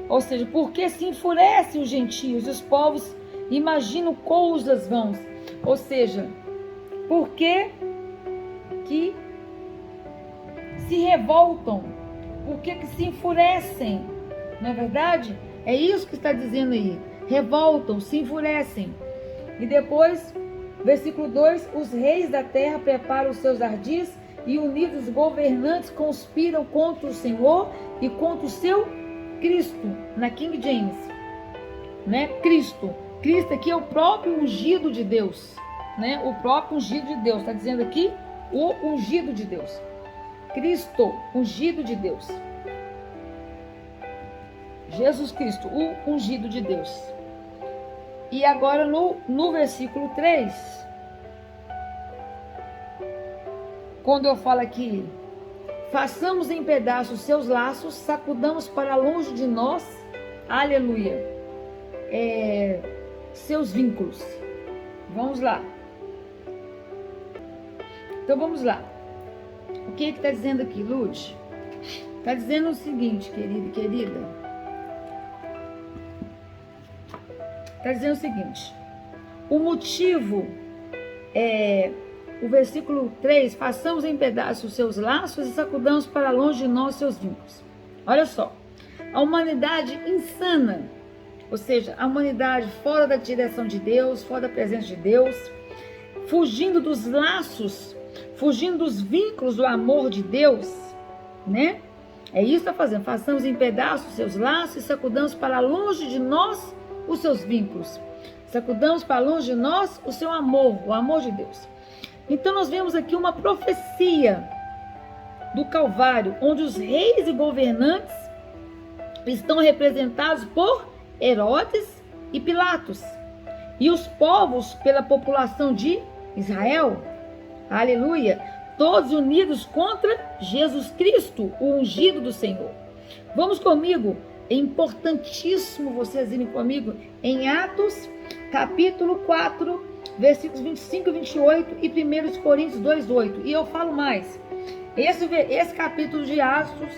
Ou seja, porque se enfurecem os gentios e os povos imaginam coisas vãs. Ou seja, porque que se revoltam, porque que se enfurecem, não é verdade? É isso que está dizendo aí. Revoltam, se enfurecem. E depois, versículo 2, os reis da terra preparam os seus ardis e unidos governantes conspiram contra o Senhor e contra o seu Cristo, na King James, né? Cristo aqui é o próprio ungido de Deus, né? O próprio ungido de Deus, está dizendo aqui o ungido de Deus. Cristo, ungido de Deus. Jesus Cristo, o ungido de Deus. E agora no versículo 3, quando eu falo aqui, façamos em pedaços seus laços, sacudamos para longe de nós, aleluia, seus vínculos. Vamos lá. Então vamos lá. O que está dizendo aqui, Lute? Está dizendo o seguinte, querido e querida. Está dizendo o seguinte: o motivo o versículo 3, façamos em pedaços os seus laços e sacudamos para longe de nós seus vínculos. Olha só, a humanidade insana, ou seja, a humanidade fora da direção de Deus, fora da presença de Deus, fugindo dos laços, fugindo dos vínculos do amor de Deus, né? É isso que está fazendo. Façamos em pedaços os seus laços e sacudamos para longe de nós os seus vínculos. Sacudamos para longe de nós o seu amor, o amor de Deus. Então nós vemos aqui uma profecia do Calvário, onde os reis e governantes estão representados por Herodes e Pilatos, e os povos pela população de Israel, aleluia, todos unidos contra Jesus Cristo, o ungido do Senhor. Vamos comigo, é importantíssimo vocês irem comigo em Atos, capítulo 4, versículos 25 e 28 e 1 Coríntios 2:8. E eu falo mais, esse capítulo de Atos,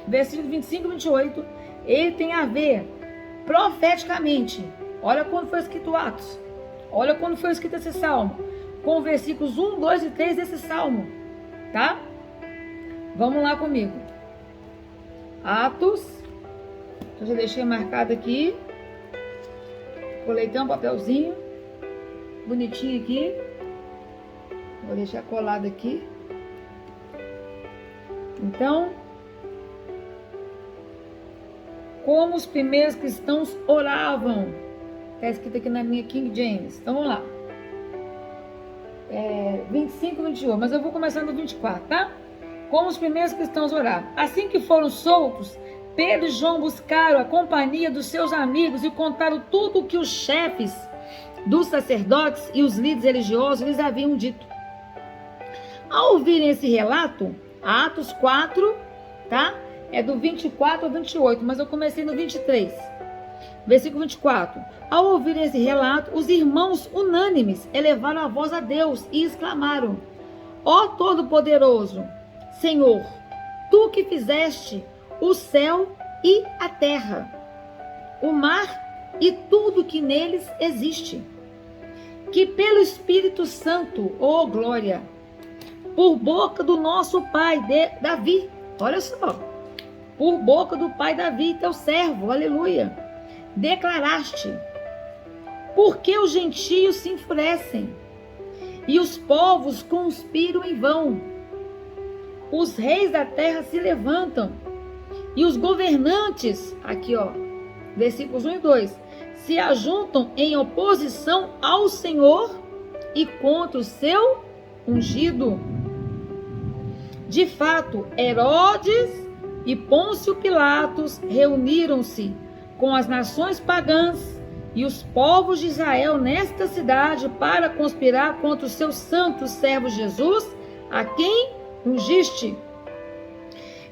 versículos 25 e 28, ele tem a ver profeticamente. Olha quando foi escrito Atos. Olha quando foi escrito esse salmo. Com versículos 1, 2 e 3 desse salmo. Tá? Vamos lá comigo. Atos. Eu já deixei marcado aqui. Coletei um papelzinho. Bonitinho aqui. Vou deixar colado aqui. Então, como os primeiros cristãos oravam. Está escrito aqui na minha King James. Então, vamos lá. 25 e 28. Mas eu vou começar no 24, tá? Como os primeiros cristãos oravam. Assim que foram soltos, Pedro e João buscaram a companhia dos seus amigos e contaram tudo o que os chefes dos sacerdotes e os líderes religiosos lhes haviam dito. Ao ouvirem esse relato, Atos 4, tá? É do 24 ao 28, mas eu comecei no 23. Versículo 24. Ao ouvirem esse relato, os irmãos unânimes elevaram a voz a Deus e exclamaram: Ó Todo-Poderoso, Senhor, Tu que fizeste o céu e a terra, o mar e tudo que neles existe, que pelo Espírito Santo, ó glória, por boca do nosso pai Davi, olha só, por boca do pai Davi, teu servo, aleluia, declaraste, porque os gentios se enfurecem e os povos conspiram em vão. Os reis da terra se levantam e os governantes, aqui ó, versículos 1 e 2, se ajuntam em oposição ao Senhor e contra o seu ungido. De fato, Herodes e Pôncio Pilatos reuniram-se com as nações pagãs e os povos de Israel nesta cidade para conspirar contra o seu santo servo Jesus, a quem ungiste.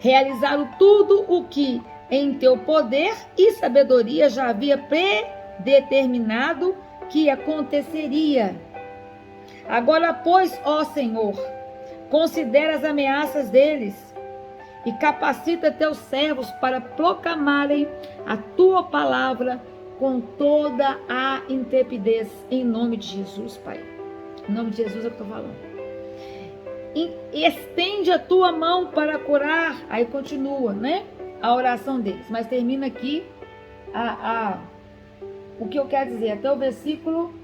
Realizaram tudo o que em teu poder e sabedoria já havia predeterminado que aconteceria. Agora, pois, ó Senhor, considera as ameaças deles e capacita teus servos para proclamarem a tua palavra com toda a intrepidez, em nome de Jesus, Pai. Em nome de Jesus é o que eu estou falando. E estende a tua mão para curar. Aí continua, né? A oração deles. Mas termina aqui o que eu quero dizer, até o versículo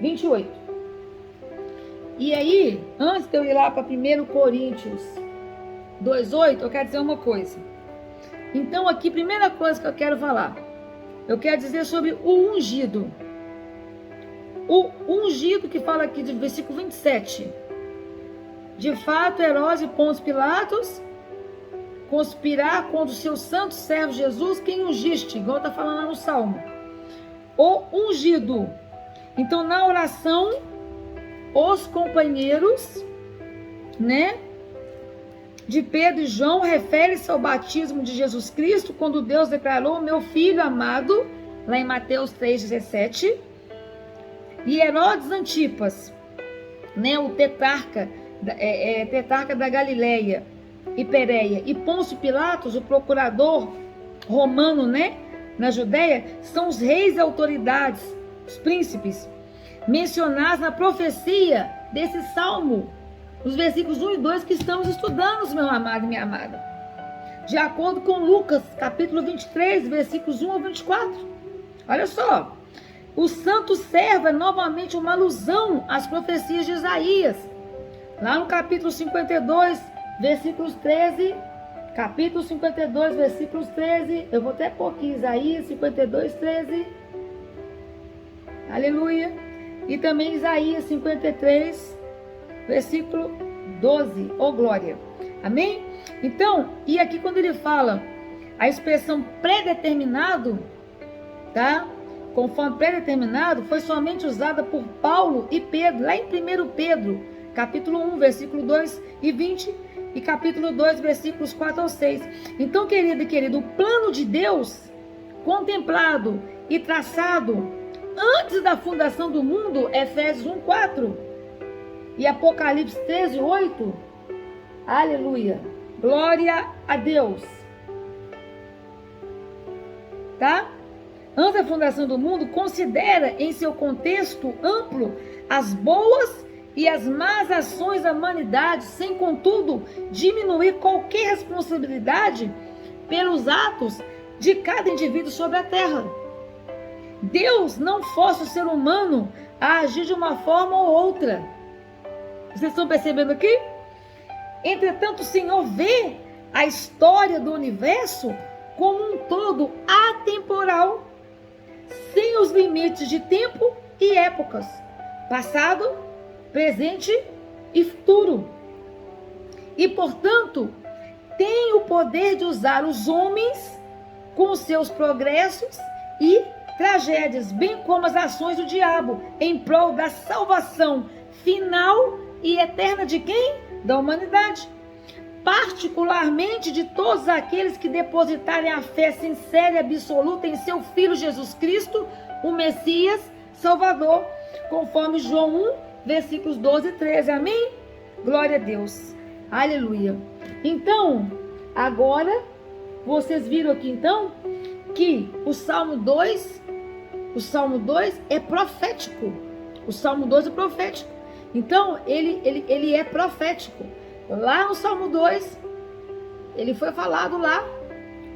28. E aí, antes de eu ir lá para 1 Coríntios 2,8, eu quero dizer uma coisa. Então aqui, primeira coisa que eu quero falar, eu quero dizer sobre o ungido. O ungido que fala aqui do versículo 27. De fato, Herodes e Pôncio Pilatos conspirar contra o seu santo servo Jesus, quem ungiste, igual está falando lá no Salmo. O ungido. Então, na oração, os companheiros, né, de Pedro e João refere-se ao batismo de Jesus Cristo, quando Deus declarou: meu filho amado, lá em Mateus 3,17. E Herodes Antipas, né, o tetrarca da Galileia e Pérea, e Pôncio Pilatos, o procurador romano, né, na Judéia, são os reis e autoridades, os príncipes, mencionados na profecia desse salmo, os versículos 1 e 2 que estamos estudando, meu amado e minha amada, de acordo com Lucas, capítulo 23, versículos 1 ao 24. Olha só, o santo servo é novamente uma alusão às profecias de Isaías, lá no capítulo 52, versículos 13, capítulo 52, versículos 13, eu vou até pôr aqui, Isaías 52, 13, aleluia, e também Isaías 53, versículo 12, ô glória, amém? Então, e aqui quando ele fala a expressão predeterminado, tá? Conforme predeterminado, foi somente usada por Paulo e Pedro, lá em 1 Pedro, capítulo 1, versículo 2 e 20, e capítulo 2, versículos 4 ao 6. Então, querido e querido, o plano de Deus, contemplado e traçado antes da fundação do mundo, Efésios 1, 4 e Apocalipse 13, 8, aleluia, glória a Deus, tá? antes da fundação do mundo, considera em seu contexto amplo as boas e as más ações da humanidade, sem contudo diminuir qualquer responsabilidade pelos atos de cada indivíduo sobre a terra. Deus não força o ser humano a agir de uma forma ou outra. Vocês estão percebendo aqui? Entretanto, o Senhor vê a história do universo como um todo atemporal, sem os limites de tempo e épocas, passado, presente e futuro. E, portanto, tem o poder de usar os homens com seus progressos e tragédias, bem como as ações do diabo, em prol da salvação final e eterna de quem? Da humanidade. Particularmente de todos aqueles que depositarem a fé sincera e absoluta em seu Filho Jesus Cristo, o Messias Salvador, conforme João 1, versículos 12 e 13. Amém? Glória a Deus. Aleluia. Então, agora, vocês viram aqui então, que o Salmo 2 é profético. O Salmo 2 é profético. Então, ele é profético. Lá no Salmo 2, ele foi falado lá,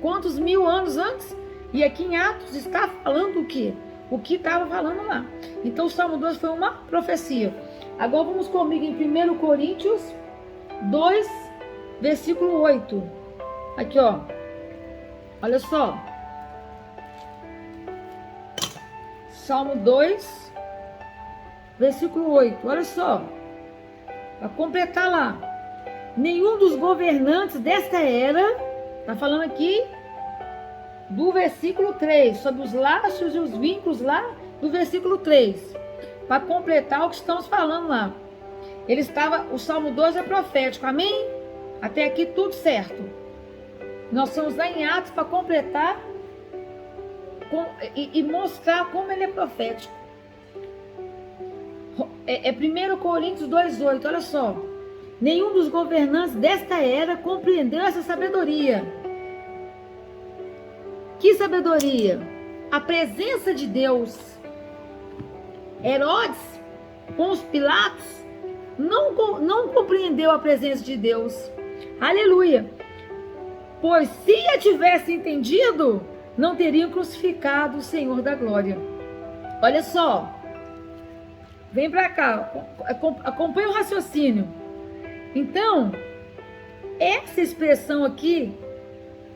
quantos mil anos antes? E aqui em Atos está falando o quê? O que estava falando lá. Então, o Salmo 2 foi uma profecia. Agora, vamos comigo em 1 Coríntios 2, versículo 8. Aqui, ó. Olha só. Salmo 2, versículo 8. Olha só. Para completar lá. Nenhum dos governantes desta era, está falando aqui do versículo 3, sobre os laços e os vínculos lá do versículo 3. Para completar o que estamos falando lá. O Salmo 2 é profético, amém? Até aqui tudo certo. Nós estamos lá em Atos para completar e mostrar como ele é profético. É 1 Coríntios 2,8, olha só. Nenhum dos governantes desta era compreendeu essa sabedoria. Que sabedoria? A presença de Deus. Herodes, com os Pilatos, não compreendeu a presença de Deus. Aleluia. Pois se a tivesse entendido, não teriam crucificado o Senhor da glória. Olha só. Vem para cá. Acompanha o raciocínio. Então, essa expressão aqui,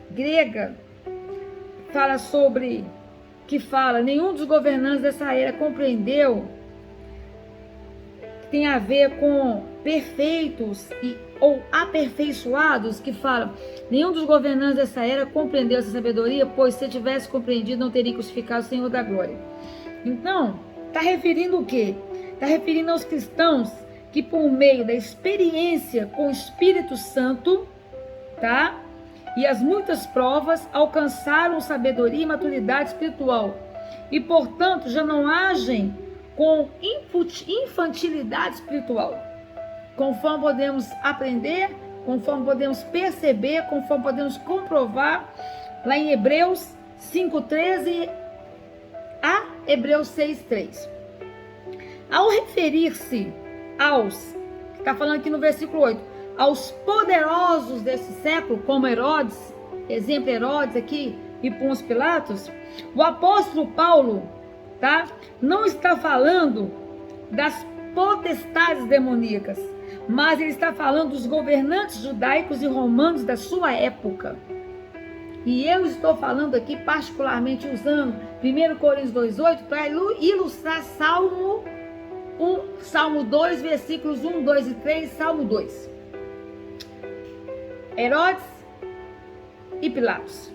grega, nenhum dos governantes dessa era compreendeu, que tem a ver com perfeitos ou aperfeiçoados, que fala, nenhum dos governantes dessa era compreendeu essa sabedoria, pois se tivesse compreendido, não teria crucificado o Senhor da glória. Então, está referindo o quê? Está referindo aos cristãos que por meio da experiência com o Espírito Santo, tá? E as muitas provas alcançaram sabedoria e maturidade espiritual. E, portanto, já não agem com infantilidade espiritual. Conforme podemos aprender, conforme podemos perceber, conforme podemos comprovar, lá em Hebreus 5,13 a Hebreus 6,3. Ao referir-se está falando aqui no versículo 8, aos poderosos desse século, como Herodes, exemplo Herodes aqui, e Pôncio Pilatos, o apóstolo Paulo, tá? Não está falando das potestades demoníacas, mas ele está falando dos governantes judaicos e romanos da sua época. E eu estou falando aqui particularmente usando 1 Coríntios 2,8 para ilustrar Salmo 2, versículos 1, 2 e 3, Salmo 2. Herodes e Pilatos.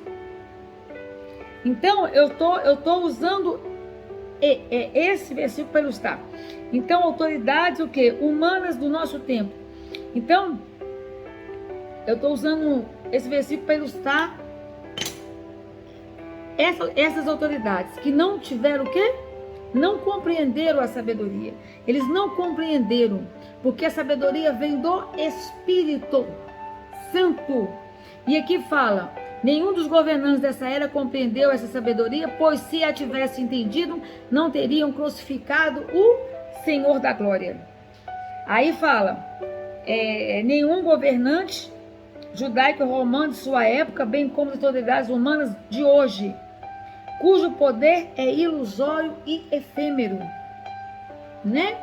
Então, eu tô usando esse versículo para ilustrar. Então, autoridades o quê? Humanas do nosso tempo. Então, eu estou usando esse versículo para ilustrar essas autoridades que não tiveram o quê? Não compreenderam a sabedoria. Eles não compreenderam, porque a sabedoria vem do Espírito Santo. E aqui fala, Nenhum dos governantes dessa era compreendeu essa sabedoria, pois se a tivesse entendido, não teriam crucificado o Senhor da glória. Aí fala, nenhum governante judaico ou romano de sua época, bem como as autoridades humanas de hoje, cujo poder é ilusório e efêmero, né?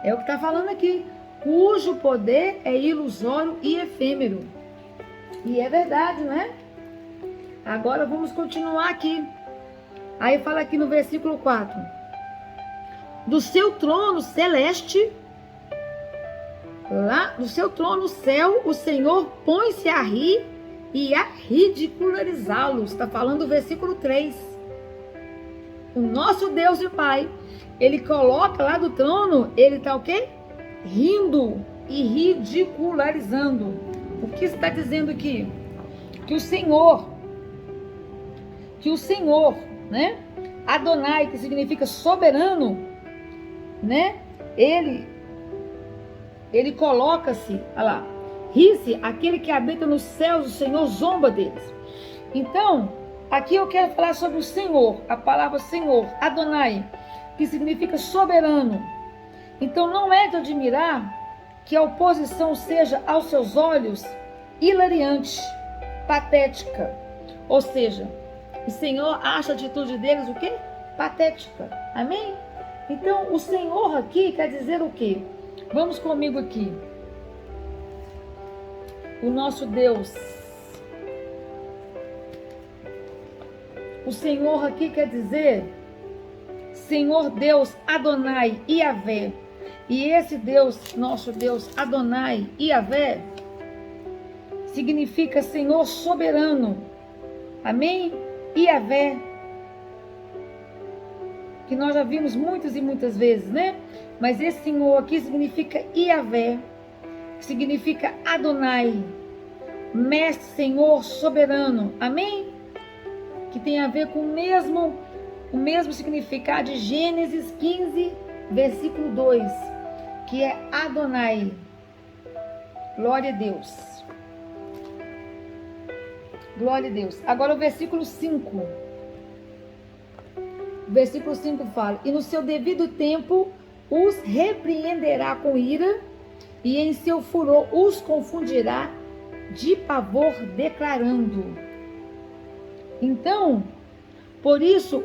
É o que está falando aqui, cujo poder é ilusório e efêmero. E é verdade, né? Agora vamos continuar aqui. Aí fala aqui no versículo 4. Do seu trono celeste, lá do seu trono no céu, o Senhor põe-se a rir e a ridicularizá-los. Está falando do versículo 3. O nosso Deus e Pai, Ele coloca lá do trono, Ele está o quê? Rindo e ridicularizando. O que está dizendo aqui? Que o Senhor, né? Adonai, que significa soberano, né? Ele coloca-se, olha lá, ri-se, aquele que habita nos céus, o Senhor zomba deles. Então, aqui eu quero falar sobre o Senhor, a palavra Senhor, Adonai, que significa soberano. Então, não é de admirar que a oposição seja, aos seus olhos, hilariante, patética. Ou seja, o Senhor acha a atitude deles o quê? Patética. Amém? Então, o Senhor aqui quer dizer o quê? Vamos comigo aqui. O nosso Deus. O Senhor aqui quer dizer Senhor Deus, Adonai, Yahvé. E esse Deus, nosso Deus, Adonai, Yahvé, significa Senhor soberano. Amém? Yahvé, que nós já vimos muitas e muitas vezes, né? Mas esse Senhor aqui significa Yahvé, que significa Adonai, mestre, Senhor, soberano. Amém? Que tem a ver com o mesmo significado de Gênesis 15, versículo 2, que é Adonai. Glória a Deus. Glória a Deus. Agora o versículo 5. O versículo 5 fala: e no seu devido tempo os repreenderá com ira, e em seu furor os confundirá de pavor, declarando. Então, por isso,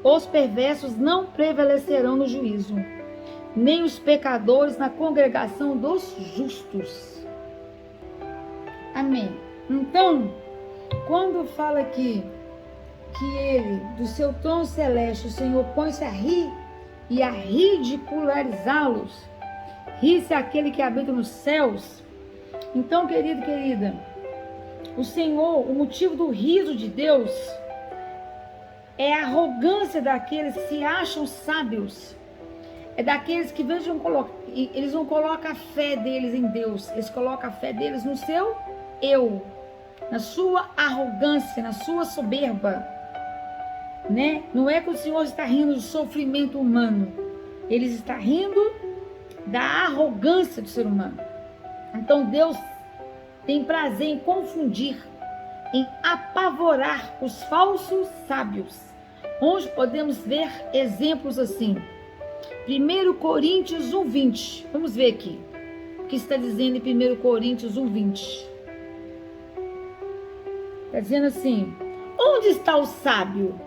os perversos não prevalecerão no juízo, nem os pecadores na congregação dos justos. Amém. Então, quando fala aqui que ele, do seu trono celeste, o Senhor põe-se a rir e a ridicularizá-los, ri-se aquele que habita nos céus. Então, querido, querida, o Senhor, o motivo do riso de Deus é a arrogância daqueles que se acham sábios. É daqueles que eles não colocam a fé deles em Deus, eles colocam a fé deles no seu eu, na sua arrogância, na sua soberba, né? Não é que o Senhor está rindo do sofrimento humano, Ele está rindo da arrogância do ser humano. Então Deus tem prazer em confundir, em apavorar os falsos sábios, onde podemos ver exemplos assim. 1 Coríntios 1:20. Vamos ver aqui o que está dizendo em 1 Coríntios 1:20. Está dizendo assim: onde está o sábio?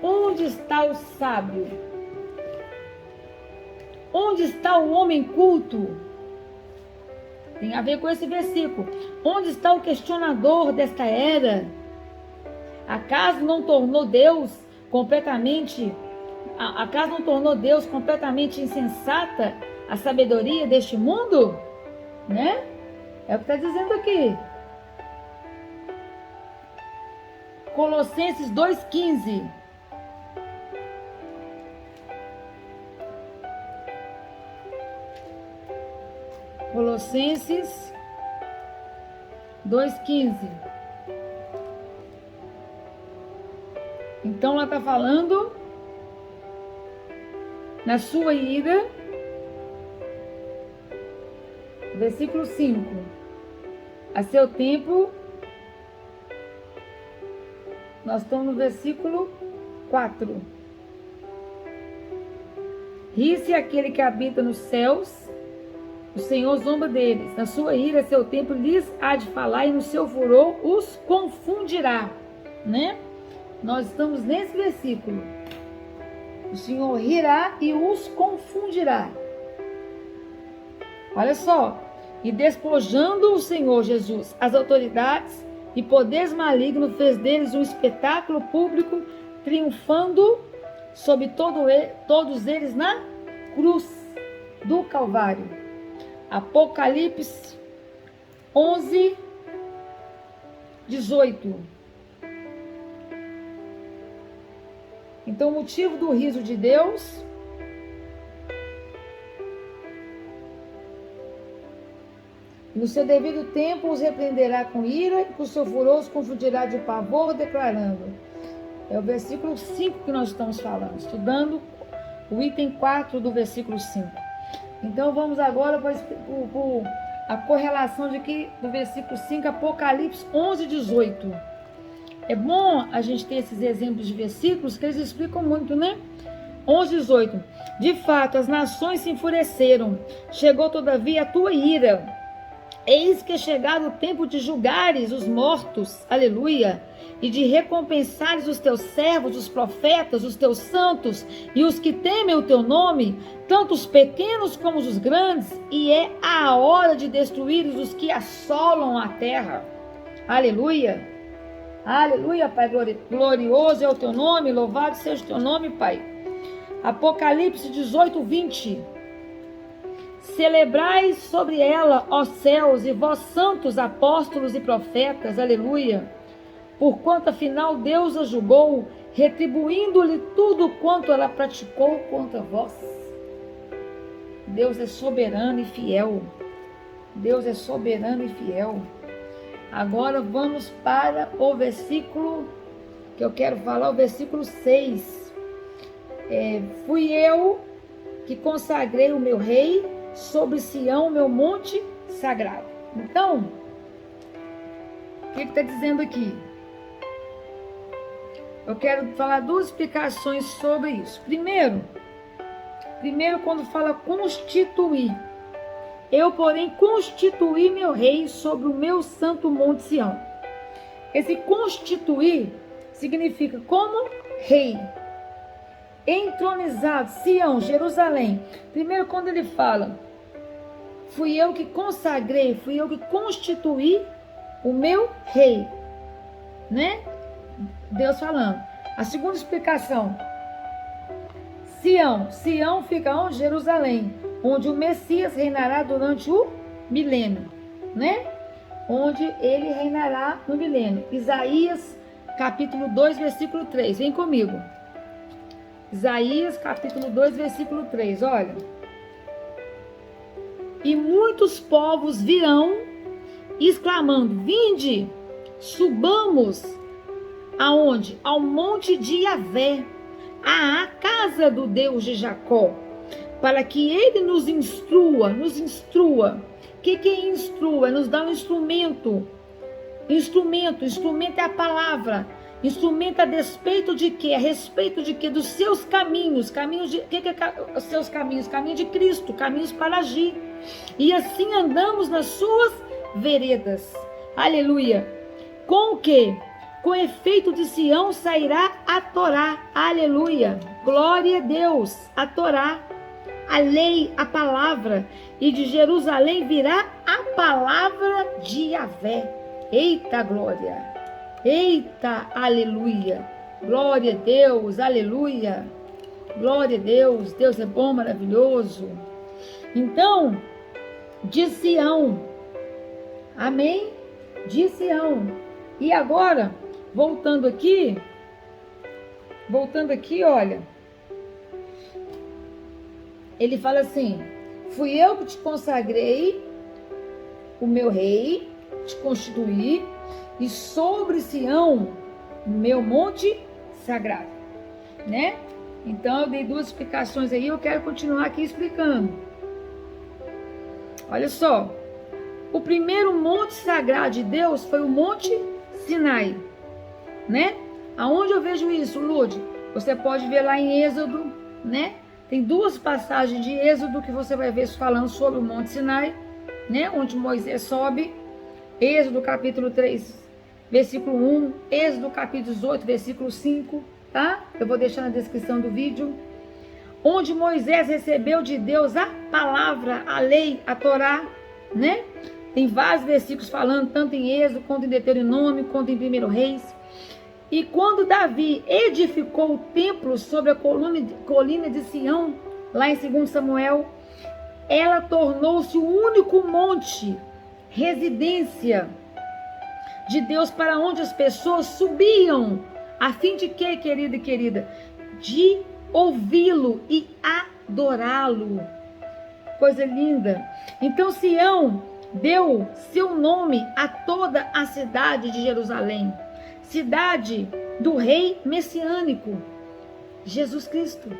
Onde está o sábio? Onde está o homem culto? Tem a ver com esse versículo. Onde está o questionador desta era? Acaso não tornou Deus completamente insensata a sabedoria deste mundo? Né? É o que está dizendo aqui. Colossenses 2:15. Colossenses 2:15. Então ela está falando na sua ira, versículo 5. A seu tempo Nós estamos no versículo 4. Ri-se aquele que habita nos céus, o Senhor zomba deles. Na sua ira, seu tempo lhes há de falar, e no seu furor os confundirá. Né? Nós estamos nesse versículo. O Senhor rirá e os confundirá. Olha só. E despojando o Senhor Jesus as autoridades e poderes malignos, fez deles um espetáculo público, triunfando sobre todos eles na cruz do Calvário. Apocalipse 11, 18. Então, o motivo do riso de Deus no seu devido tempo os repreenderá com ira, e com seu furor os confundirá de pavor, declarando. É o versículo 5 que nós estamos falando, estudando o item 4 do versículo 5. Então vamos agora para a correlação de aqui do versículo 5, Apocalipse 11, 18. É bom a gente ter esses exemplos de versículos que eles explicam muito, né? 11, 18. De fato, as nações se enfureceram, chegou todavia a tua ira. Eis que é chegado o tempo de julgares os mortos, aleluia, e de recompensares os teus servos, os profetas, os teus santos, e os que temem o teu nome, tanto os pequenos como os grandes, e é a hora de destruíres os que assolam a terra. Aleluia, aleluia, Pai, glorioso é o teu nome, louvado seja o teu nome, Pai. Apocalipse 18, 20. Celebrai sobre ela, ó céus, e vós santos apóstolos e profetas, aleluia, porquanto afinal Deus a julgou, retribuindo-lhe tudo quanto ela praticou contra vós. Deus é soberano e fiel. Deus é soberano e fiel. Agora vamos para o versículo que eu quero falar, o versículo 6. Fui eu que consagrei o meu rei sobre Sião, meu monte sagrado. Então, o que está dizendo aqui? Eu quero falar duas explicações sobre isso. Primeiro, quando fala constituir. Eu, porém, constituí meu rei sobre o meu santo monte Sião. Esse constituir significa como rei. Entronizado, Sião, Jerusalém. Primeiro, quando ele fala, fui eu que consagrei, fui eu que constituí o meu rei, né? Deus falando. A segunda explicação, Sião fica onde? Jerusalém, onde o Messias reinará durante o milênio, né? Onde ele reinará no milênio. Isaías, capítulo 2, versículo 3. Vem comigo. Isaías, capítulo 2, versículo 3, olha. E muitos povos virão, exclamando, vinde, subamos, aonde? Ao monte de Yahvé, à casa do Deus de Jacó, para que ele nos instrua. O que é instrua? Nos dá um instrumento. Instrumento é a palavra. Instrumento a despeito de quê? A respeito de quê? Dos seus caminhos. Caminhos de... O que é os seus caminhos? Caminho de Cristo, caminhos para agir. E assim andamos nas suas veredas. Aleluia. Com o quê? Com efeito de Sião sairá a Torá. Aleluia. Glória a Deus. A Torá, a lei, a palavra. E de Jerusalém virá a palavra de Yahvé. Eita glória. Eita, aleluia, glória a Deus, aleluia, glória a Deus, Deus é bom, maravilhoso. Então, de Sião, amém? De Sião. E agora, voltando aqui, olha, ele fala assim, fui eu que te consagrei, o meu rei, te constituí, e sobre Sião, meu monte sagrado, né? Então eu dei duas explicações aí, eu quero continuar aqui explicando. Olha só, o primeiro monte sagrado de Deus foi o Monte Sinai, né? Aonde eu vejo isso, Lude? Você pode ver lá em Êxodo, né? Tem duas passagens de Êxodo que você vai ver falando sobre o Monte Sinai, né? Onde Moisés sobe. Êxodo capítulo 3, versículo 1. Êxodo capítulo 18, versículo 5, tá? Eu vou deixar na descrição do vídeo. Onde Moisés recebeu de Deus a palavra, a lei, a Torá, né? Tem vários versículos falando, tanto em Êxodo, quanto em Deuteronômio, quanto em 1 Reis. E quando Davi edificou o templo sobre a colina de Sião, lá em 2 Samuel, ela tornou-se o único monte, residência de Deus, para onde as pessoas subiam, a fim de quê, querida e querida? De ouvi-lo e adorá-lo. Coisa linda. Então Sião deu seu nome a toda a cidade de Jerusalém, cidade do rei messiânico, Jesus Cristo,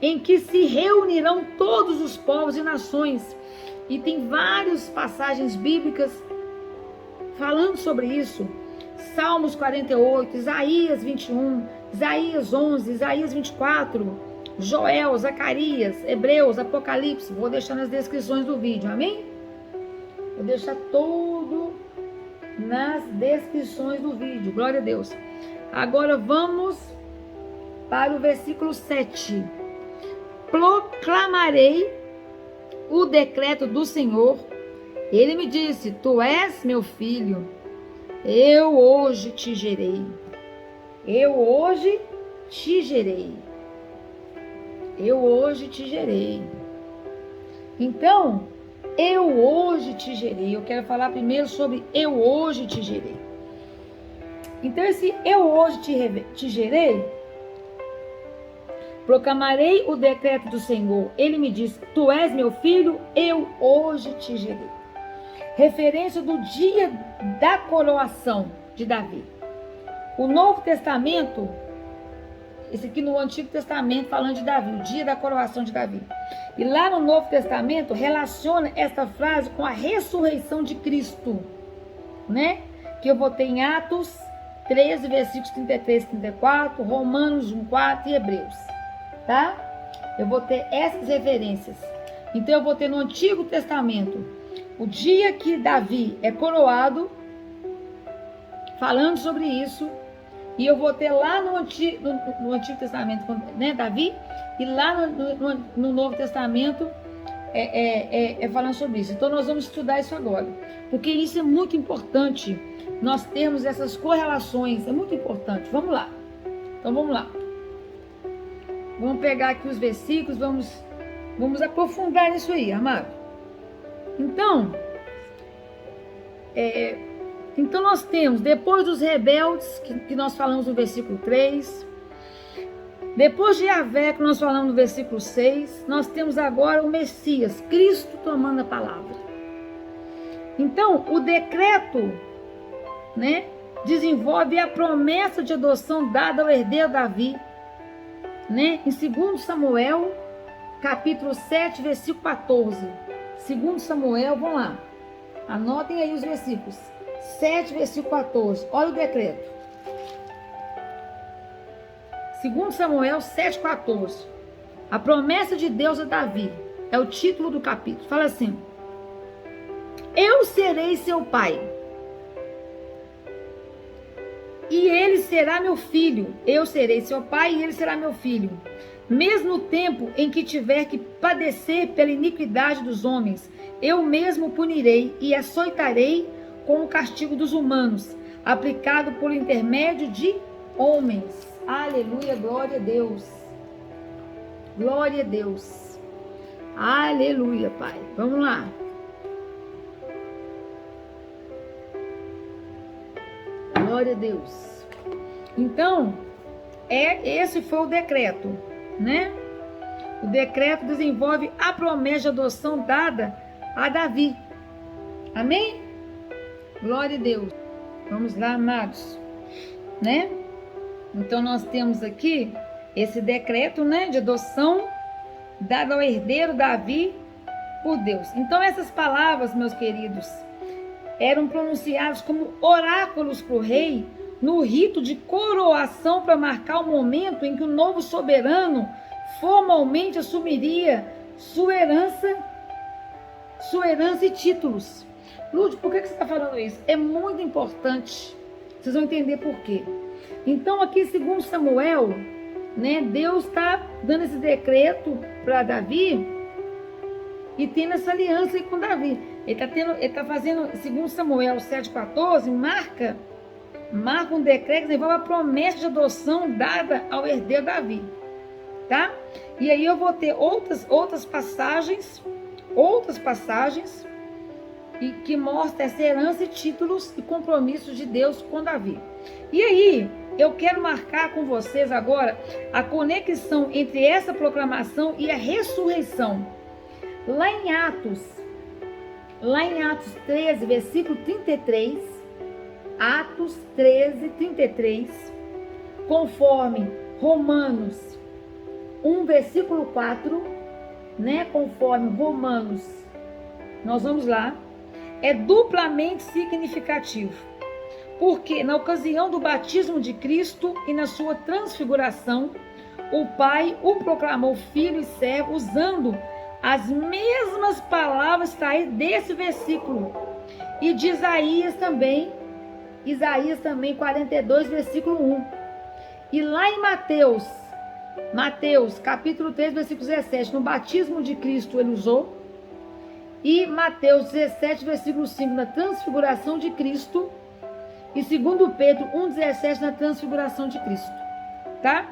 em que se reunirão todos os povos e nações. E tem várias passagens bíblicas falando sobre isso. Salmos 48, Isaías 21, Isaías 11, Isaías 24, Joel, Zacarias, Hebreus, Apocalipse. Vou deixar nas descrições do vídeo, amém? Vou deixar tudo nas descrições do vídeo, glória a Deus. Agora vamos para o versículo 7. Proclamarei o decreto do Senhor. Ele me disse: tu és meu filho, eu hoje te gerei. Eu hoje te gerei. Eu hoje te gerei. Então, eu hoje te gerei. Eu quero falar primeiro sobre eu hoje te gerei. Então, esse eu hoje te gerei, proclamarei o decreto do Senhor. Ele me disse: tu és meu filho, eu hoje te gerei. Referência do dia da coroação de Davi. O Novo Testamento, esse aqui no Antigo Testamento falando de Davi, o dia da coroação de Davi. E lá no Novo Testamento relaciona essa frase com a ressurreição de Cristo, né? Que eu botei em Atos 13, versículos 33 e 34, Romanos 1:4 e Hebreus, tá? Eu vou ter essas referências. Então eu vou ter no Antigo Testamento o dia que Davi é coroado, falando sobre isso. E eu vou ter lá no Antigo Testamento, né, Davi, e lá no Novo Testamento falando sobre isso. Então nós vamos estudar isso agora, porque isso é muito importante. Nós temos essas correlações, é muito importante. Vamos lá. Então vamos lá. Vamos pegar aqui os versículos, vamos aprofundar nisso aí, amado. Então nós temos, depois dos rebeldes, que nós falamos no versículo 3, depois de Yahvé, que nós falamos no versículo 6, nós temos agora o Messias, Cristo tomando a palavra. Então, o decreto, né, desenvolve a promessa de adoção dada ao herdeiro Davi, né, em 2 Samuel, capítulo 7, versículo 14. 2 Samuel, vamos lá, anotem aí os versículos. 7, versículo 14. Olha o decreto. 2 Samuel 7, 14. A promessa de Deus a Davi. É o título do capítulo. Fala assim: eu serei seu pai, e ele será meu filho. Eu serei seu pai e ele será meu filho. Mesmo no tempo em que tiver que padecer pela iniquidade dos homens, eu mesmo punirei e açoitarei com o castigo dos humanos, aplicado por intermédio de homens. Aleluia, glória a Deus. Glória a Deus. Aleluia, Pai. Vamos lá. Glória a Deus. Então, esse foi o decreto, né? O decreto desenvolve a promessa de adoção dada a Davi. Amém? Glória a Deus. Vamos lá, amados, né? Então nós temos aqui esse decreto, né, de adoção dado ao herdeiro Davi por Deus. Então essas palavras, meus queridos, eram pronunciadas como oráculos para o rei, no rito de coroação para marcar o momento em que o novo soberano formalmente assumiria sua herança e títulos. Lúcio, por que você está falando isso? É muito importante. Vocês vão entender por quê. Então, aqui, segundo Samuel, né, Deus está dando esse decreto para Davi e tendo essa aliança aí com Davi. Ele está fazendo, segundo Samuel 7,14, marca um decreto que envolve a promessa de adoção dada ao herdeiro Davi. Tá? E aí eu vou ter outras passagens e que mostra essa herança e títulos e compromissos de Deus com Davi. E aí, eu quero marcar com vocês agora a conexão entre essa proclamação e a ressurreição. Lá em Atos 13, versículo 33, Atos 13, 33, conforme Romanos 1, versículo 4, né? Conforme Romanos, nós vamos lá, é duplamente significativo, porque na ocasião do batismo de Cristo e na sua transfiguração, o Pai o proclamou filho e servo, usando as mesmas palavras extraídas desse versículo, e de Isaías também 42, versículo 1. E lá em Mateus capítulo 3, versículo 17, no batismo de Cristo ele usou, e Mateus 17, versículo 5, na transfiguração de Cristo, e 2 Pedro 1,17, na transfiguração de Cristo, tá?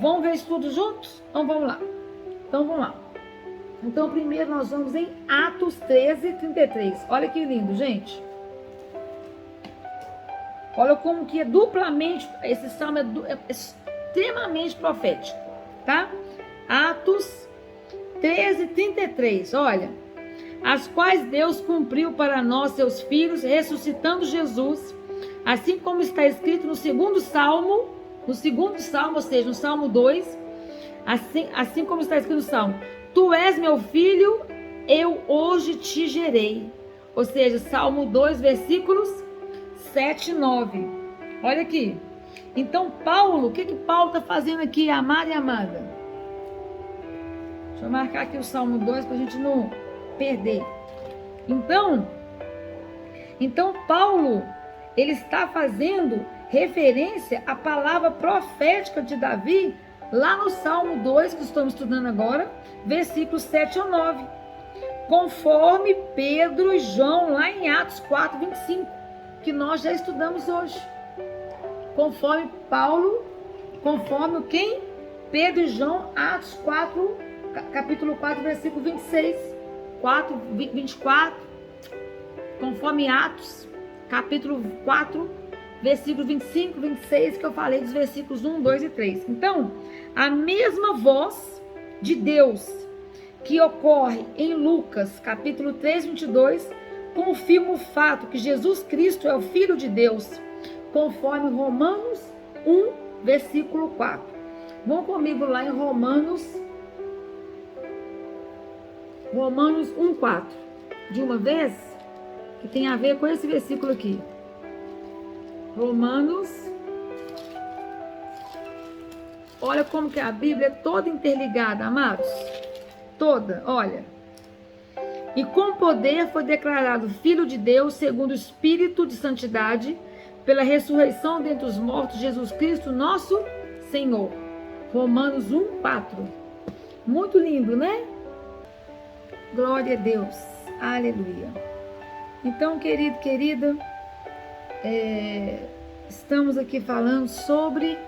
Vamos ver isso tudo juntos? Então vamos lá. Então primeiro nós vamos em Atos 13, 33. Olha que lindo, gente. Olha como que é duplamente, esse salmo é extremamente profético, tá? Atos 13, 33, olha. As quais Deus cumpriu para nós, seus filhos, ressuscitando Jesus, assim como está escrito no segundo salmo, ou seja, no Salmo 2, assim como está escrito no Salmo, tu és meu filho, eu hoje te gerei. Ou seja, Salmo 2, versículos 7 e 9. Olha aqui. Então, Paulo, o que Paulo está fazendo aqui, amado e amada? Deixa eu marcar aqui o Salmo 2 para a gente não perder. Então Paulo, ele está fazendo referência à palavra profética de Davi, lá no Salmo 2, que estamos estudando agora, versículos 7 ou 9. Conforme Pedro e João, lá em Atos 4, 25, que nós já estudamos hoje. Conforme quem? Pedro e João, Atos 4, capítulo 4, versículo 26. 24, conforme Atos, capítulo 4, versículo 25, 26, que eu falei dos versículos 1, 2 e 3. Então, a mesma voz de Deus que ocorre em Lucas, capítulo 3, 22, confirma o fato que Jesus Cristo é o Filho de Deus, conforme Romanos 1, versículo 4. Vão comigo lá em Romanos 1,4, de uma vez, que tem a ver com esse versículo aqui. Romanos, olha como que a Bíblia é toda interligada, amados, toda, olha. E com poder foi declarado Filho de Deus, segundo o Espírito de Santidade, pela ressurreição dentre os mortos, Jesus Cristo, nosso Senhor. Romanos 1,4. Muito lindo, né? Glória a Deus, aleluia. Então, querido, querida, estamos aqui falando sobre